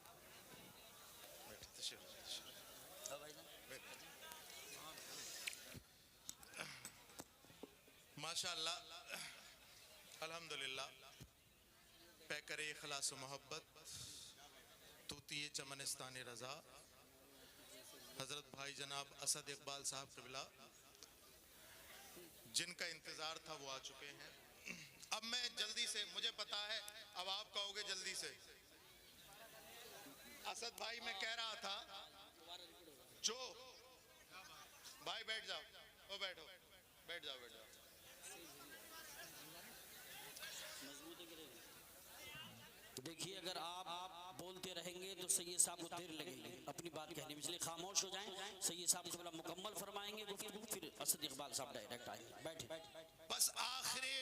माशाअल्लाह, अल्हम्दुलिल्लाह, पैकरे इखलास मोहब्बत, तूतिए चमनिस्तान रज़ा, हजरत भाई जनाब असद इकबाल साहब क़िबला, जिनका इंतजार था वो आ चुके हैं। अब मैं जल्दी से, मुझे पता है अब आप कहोगे जल्दी से, असद भाई मैं कह रहा था, जो भाई बैठ जाओ, वो बैठो, बैठ जाओ। देखिए अगर आप बोलते रहेंगे तो सैयद साहब को देर लगेगी अपनी बात कहने में, इसलिए खामोश हो जाएं। सैयद साहब को बड़ा मुकम्मल फरमाएंगे गुफ्तगू, फिर असद इकबाल साहब डायरेक्ट आएंगे। बैठे। बस आखिरी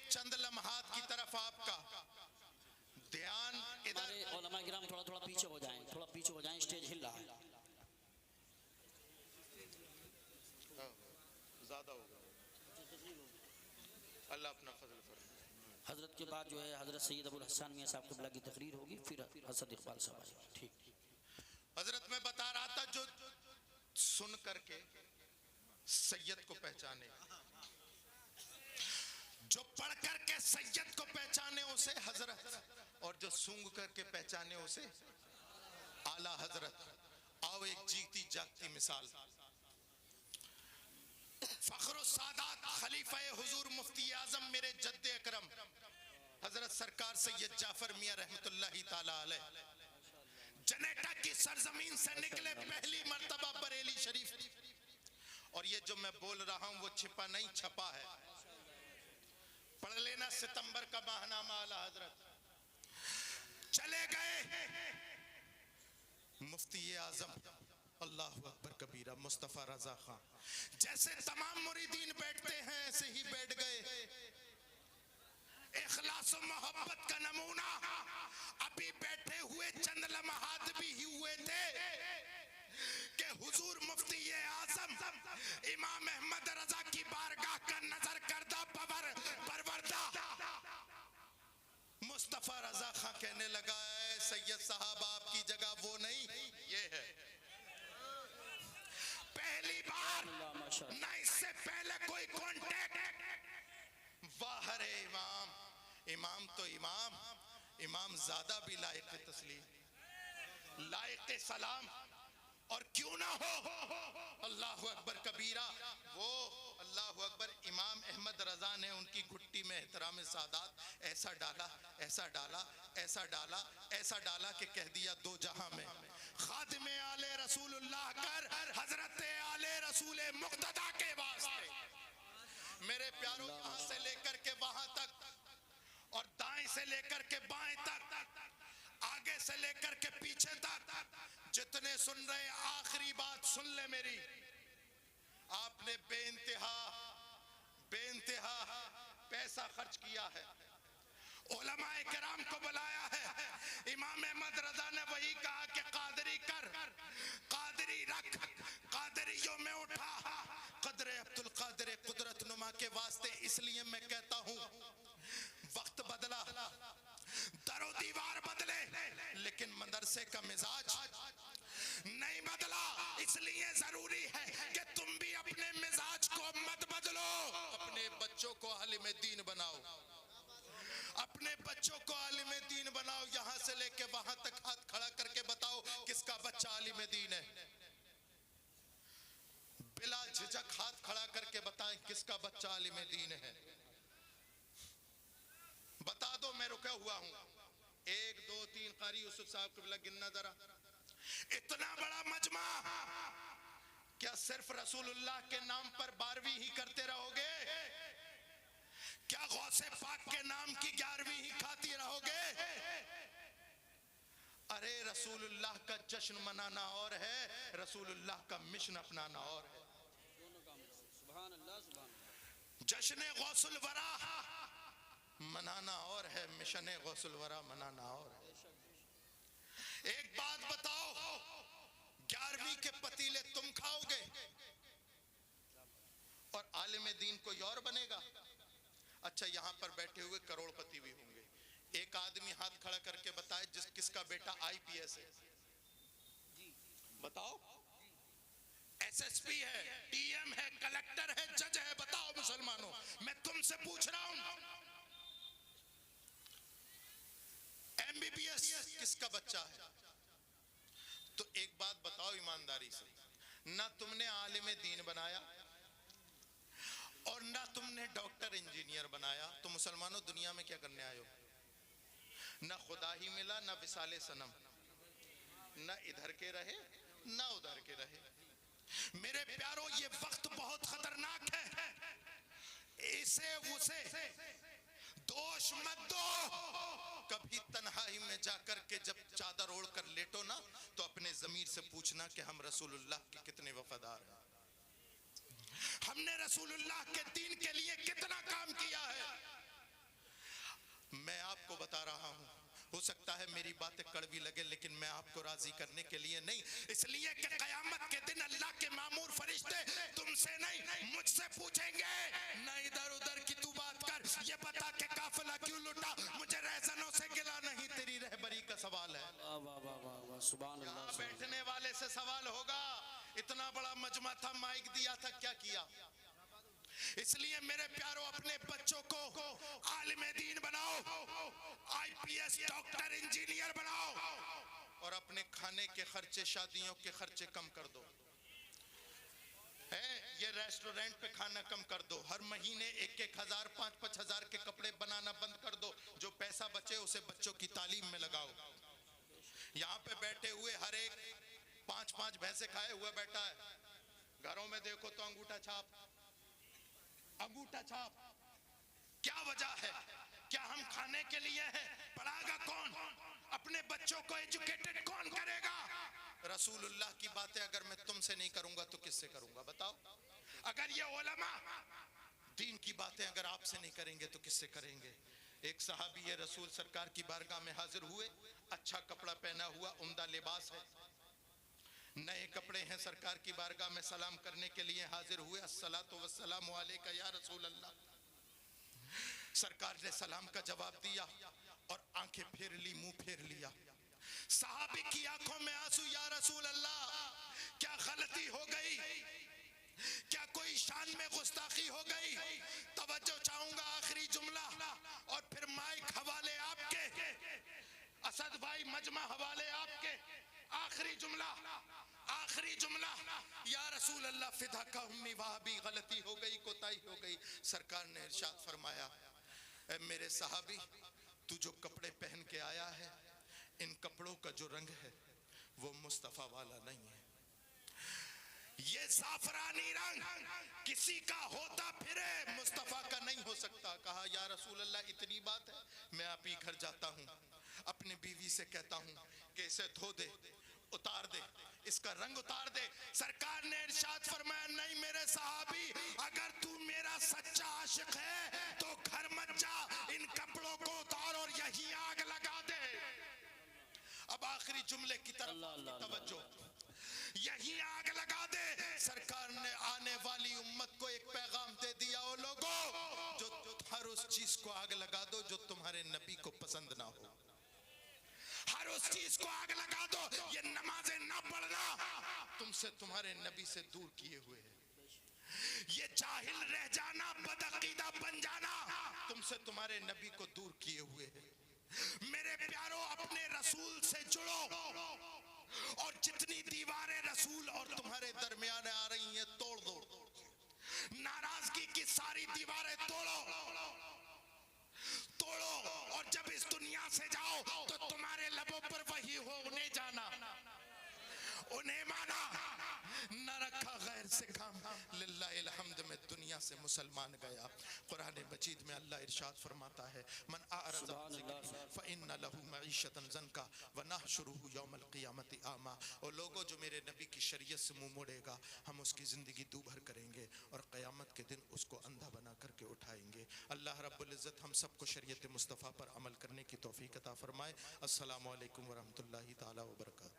चंद लम्हात की तरफ आपका ध्यान इधर। हमारे उलमा किराम थोड़ा पीछे हो जाएं, स्टेज हिल रहा है। ज्यादा होगा, अल्लाह अपना फजल फरमाए। हजरत के बाद जो है हजरत सैयद अबुल हसन मियां साहब क़िबला की तकरीर होगी, फिर असद इकबाल साहब आएंगे। ठीक। हजरत मैं बता रहा था, जो सुन करके सैयद को पहचाने, जो पढ़ करके सैयद को पहचाने उसे हजरत, और जो सूंघ करके पहचाने उसे आला हजरत। आओ एक जीती जागती मिसाल। फख्र सादात खलीफा हुजूर मुफ्ती आजम मेरे जद्दे अकरम हजरत सरकार सैयद जाफर मियां रहमतुल्लाहि ताला अलैह जनेटा की सरजमीन से निकले पहली मर्तबा बरेली शरीफ। और ये जो मैं बोल रहा हूं वो छिपा नहीं छपा है, पढ़ लेना। सितंबर का माहनामा आला हजरत चले गए मुफ्ती आजम अल्लाह अकबर कबीरा मुस्तफा रजा खान। जैसे तमाम मुरीदीन बैठते हैं ऐसे ही बैठ गए। इखलास और मोहब्बत का नमूना अभी बैठे हुए चंद लम्हात भी हुए थे कि हुजूर मुफ्ती आजम इमाम अहमद रजा की बारगाह का नजर करदा परवरदा मुस्तफा रजा खां कहने लगा, है सैयद साहब आपकी जगह वो नहीं ये है। पहली बार ना इससे पहले कोई कांटेक्ट। वाह रे इमाम, इमाम तो इमाम, इमाम ज्यादा भी लायक तस्लीम लायक सलाम। और क्यों ना हो अल्लाह अकबर कबीरा, वो अल्लाह अकबर इमाम अहमद रजा ने उनकी घुट्टी में एहतराम सादात ऐसा डाला, ऐसा डाला, ऐसा डाला, ऐसा डाला कि कह दिया दो जहां में खादिमे आले रसूलुल्लाह कर हजरत आले रसूल मुक्तदा के वास्ते। मेरे प्यारों यहां से लेकर के वहां तक और दाएं से लेकर के बाएं तक, आगे से लेकर के पीछे तक जितने सुन रहे आखिरी बात सुन ले मेरी। आपने बेइंतहा पैसा खर्च किया है, उलमाए किराम को बुलाया है। इमाम अहमद रजा ने वही कहा कि कादरी कर, कादरी रख, कादरियों में उठा, कदरे अब्दुल कादिर कुदरत नुमा के वास्ते। इसलिए मैं कहता हूं वक्त बदला, दरो दीवार बदले, लेकिन मदरसे का मिजाज नहीं बदला। इसलिए जरूरी है कि तुम भी अपने मिजाज को मत बदलो। अपने बच्चों को आलिम दीन बनाओ, अपने बच्चों को आलिम दीन बनाओ। यहां से लेके वहां तक हाथ खड़ा करके बताओ किसका बच्चा आलिम दीन है। बिला झिझक हाथ खड़ा करके बताएं किसका बच्चा आलिम दीन है। बता दो, मैं रुका हुआ हूं। 1 2 3 कारी यूसुफ साहब को गिनना जरा। इतना बड़ा मजमा, क्या सिर्फ रसूलुल्लाह के नाम पर 12वीं ही करते रहोगे? क्या गौसे पाक के नाम की 11वीं ही खाती रहोगे? अरे रसूलुल्लाह का जश्न मनाना और है, रसूलुल्लाह का मिशन अपनाना और है। जश्न गौसुल वरा मनाना और है, मिशन गौसुल वरा मनाना और है। एक बात बताओ, 11वीं के पतीले तुम खाओगे और आलिम दीन कोई और बनेगा? अच्छा, यहां पर बैठे हुए करोड़पति भी होंगे। एक आदमी हाथ खड़ा करके बताए किसका बेटा आईपीएस है। बताओ, एसएसपी है, डीएम है, कलेक्टर है, जज है। बताओ मुसलमानों, मैं तुमसे पूछ रहा हूं, एमबीबीएस किसका बच्चा है? तो एक बात बताओ ईमानदारी से, ना तुमने आलिम दीन बनाया और ना तुमने डॉक्टर इंजीनियर बनाया, तो मुसलमानों दुनिया में क्या करने आए हो? ना खुदा ही मिला, ना विसाले सनम, ना इधर के रहे ना उधर के रहे। मेरे प्यारों, ये वक्त बहुत खतरनाक है। इसे उसे दोष मत दो। कभी तन्हाई में जाकर के जब चादर ओढ़ कर लेटो ना, तो अपने ज़मीर से पूछना कि हम रसूलुल्लाह के कितने वफादार हैं, हमने रसूलुल्लाह के दीन के लिए कितना काम किया है। मैं आपको बता रहा हूं, हो सकता है मेरी बातें कड़वी लगे, लेकिन मैं आपको राजी करने के लिए नहीं, इसलिए कि कयामत के दिन अल्लाह के मामूर फरिश्ते तुमसे नहीं मुझसे पूछेंगे, ना इधर उधर की तू बात कर, ये बता के काफिला क्यों लुटा, मुझे रहजनों से गिला नहीं, तेरी रहबरी का सवाल है। सुभान अल्लाह। बैठने वाले से सवाल होगा। इतना बड़ा मजमा था, माइक दिया था, क्या किया? इसलिए मेरे प्यारों, अपने बच्चों को आलिम दीन बनाओ, IPS डॉक्टर इंजीनियर बनाओ, और अपने खाने के खर्चे, शादियों के खर्चे कम कर दो। ये रेस्टोरेंट पे खाना कम कर दो। हर महीने 1-1 हज़ार 5-5 हज़ार के कपड़े बनाना बंद कर दो। जो पैसा बचे उसे बच्चों की तालीम में लगाओ। यहाँ पे बैठे हुए हर एक 5-5 भैंसे खाए हुए बैठा है। घरों में देखो तो अंगूठा छाप, अंगूठा छाप। क्या वजह है? क्या हम खाने के लिए हैं? पढ़ाएगा कौन? अपने बच्चों को एजुकेटेड कौन करेगा? रसूलुल्लाह की बातें अगर मैं तुमसे नहीं करूंगा तो किससे करूंगा बताओ? अगर ये उलमा दीन की बातें अगर आपसे नहीं करेंगे तो किससे करेंगे? एक सहाबी ये रसूल सरकार की बारगाह में हाजिर हुए, अच्छा कपड़ा पहना हुआ, उम्दा लिबास है, नए कपड़े हैं, सरकार की बारगाह में सलाम करने के लिए हाजिर हुए। अस्सलातु वस्सलामु अलैका या रसूल अल्लाह। सरकार ने सलाम का जवाब दिया और आंखें फेर ली, मुंह फेर लिया। सहाबी की आंखों में आंसू, या रसूल अल्लाह क्या गलती हो गई? क्या कोई शान में गुस्ताखी हो गई? तवज्जो चाहूंगा, आखिरी जुमला और फिर माइक हवाले आपके, असद भाई मजमा हवाले आपके। आखिरी जुमला, आखिरी जुमला, या रसूल अल्लाह फिदा का उम्मी, वहां भी गलती हो गई, कोताही हो गई। सरकार ने इरशाद फरमाया, ए मेरे सहाबी, तू जो कपड़े पहन के आया है, इन कपड़ों का जो रंग है वो मुस्तफा वाला नहीं है। ये जाफरानी रंग किसी का होता फिरे, मुस्तफा का नहीं हो सकता। कहा, या रसूल अल्लाह इतनी बात है? मैं आप ही घर जाता हूँ, अपनी बीवी से कहता हूँ कि इसे धो दे, उतार दे, इसका रंग उतार दे। सरकार ने इरशाद फरमाया, नहीं मेरे सहाबी, अगर तू मेरा सच्चा आशिक है तो घर मत जा, इन कपड़ों को उतार और यही आग लगा दे। अब आखिरी जुमले की तरफ तवज्जो, यही आग लगा दे। सरकार ने आने वाली उम्मत को एक पैगाम दे दिया, ओ लोगों, जो हर उस चीज को आग लगा दो जो तुम्हारे नबी को पसंद ना हो। हर उस चीज को आग लगा दो, ये नमाजें ना पढ़ना तुमसे तुम्हारे नबी से दूर किए हुए है। ये जाहिल रह जाना, बदअकीदा बन जाना तुमसे तुम्हारे नबी को दूर किए हुए है। मेरे प्यारो, अपने रसूल से जुड़ो और जितनी दीवारें रसूल और तुम्हारे दरमियान आ रही हैं तोड़ दो। नाराजगी की सारी दीवारें तोड़ो, तोड़ो, और जब इस दुनिया से जाओ तो तुम्हारे लबों पर वही हो, उन्हें जाना, उन्हें माना, न रखा गैर से काम। लिल्लाहिल हम्द में दुनिया से मुसलमान गया। कुरान मजीद में अल्लाह इरशाद फरमाता है, मन अअरज़ अन ज़िक्री फ़इन्न लहू मईशतन ज़न्का व नहशुरुहु यौमल क़ियामति आमा। और लोगों, जो मेरे नबी की शरीयत से मुंह मोड़ेगा, हम उसकी ज़िंदगी दूभर करेंगे और क़यामत के दिन उसको अंधा बना करके उठाएंगे। अल्लाह रब्बुल इज़्ज़त हम सबको शरीयत मुस्तफ़ा पर अमल करने की तौफ़ीक़ अता फ़रमाए। अस्सलामु अलैकुम व रहमतुल्लाहि तआला व बरकातहू।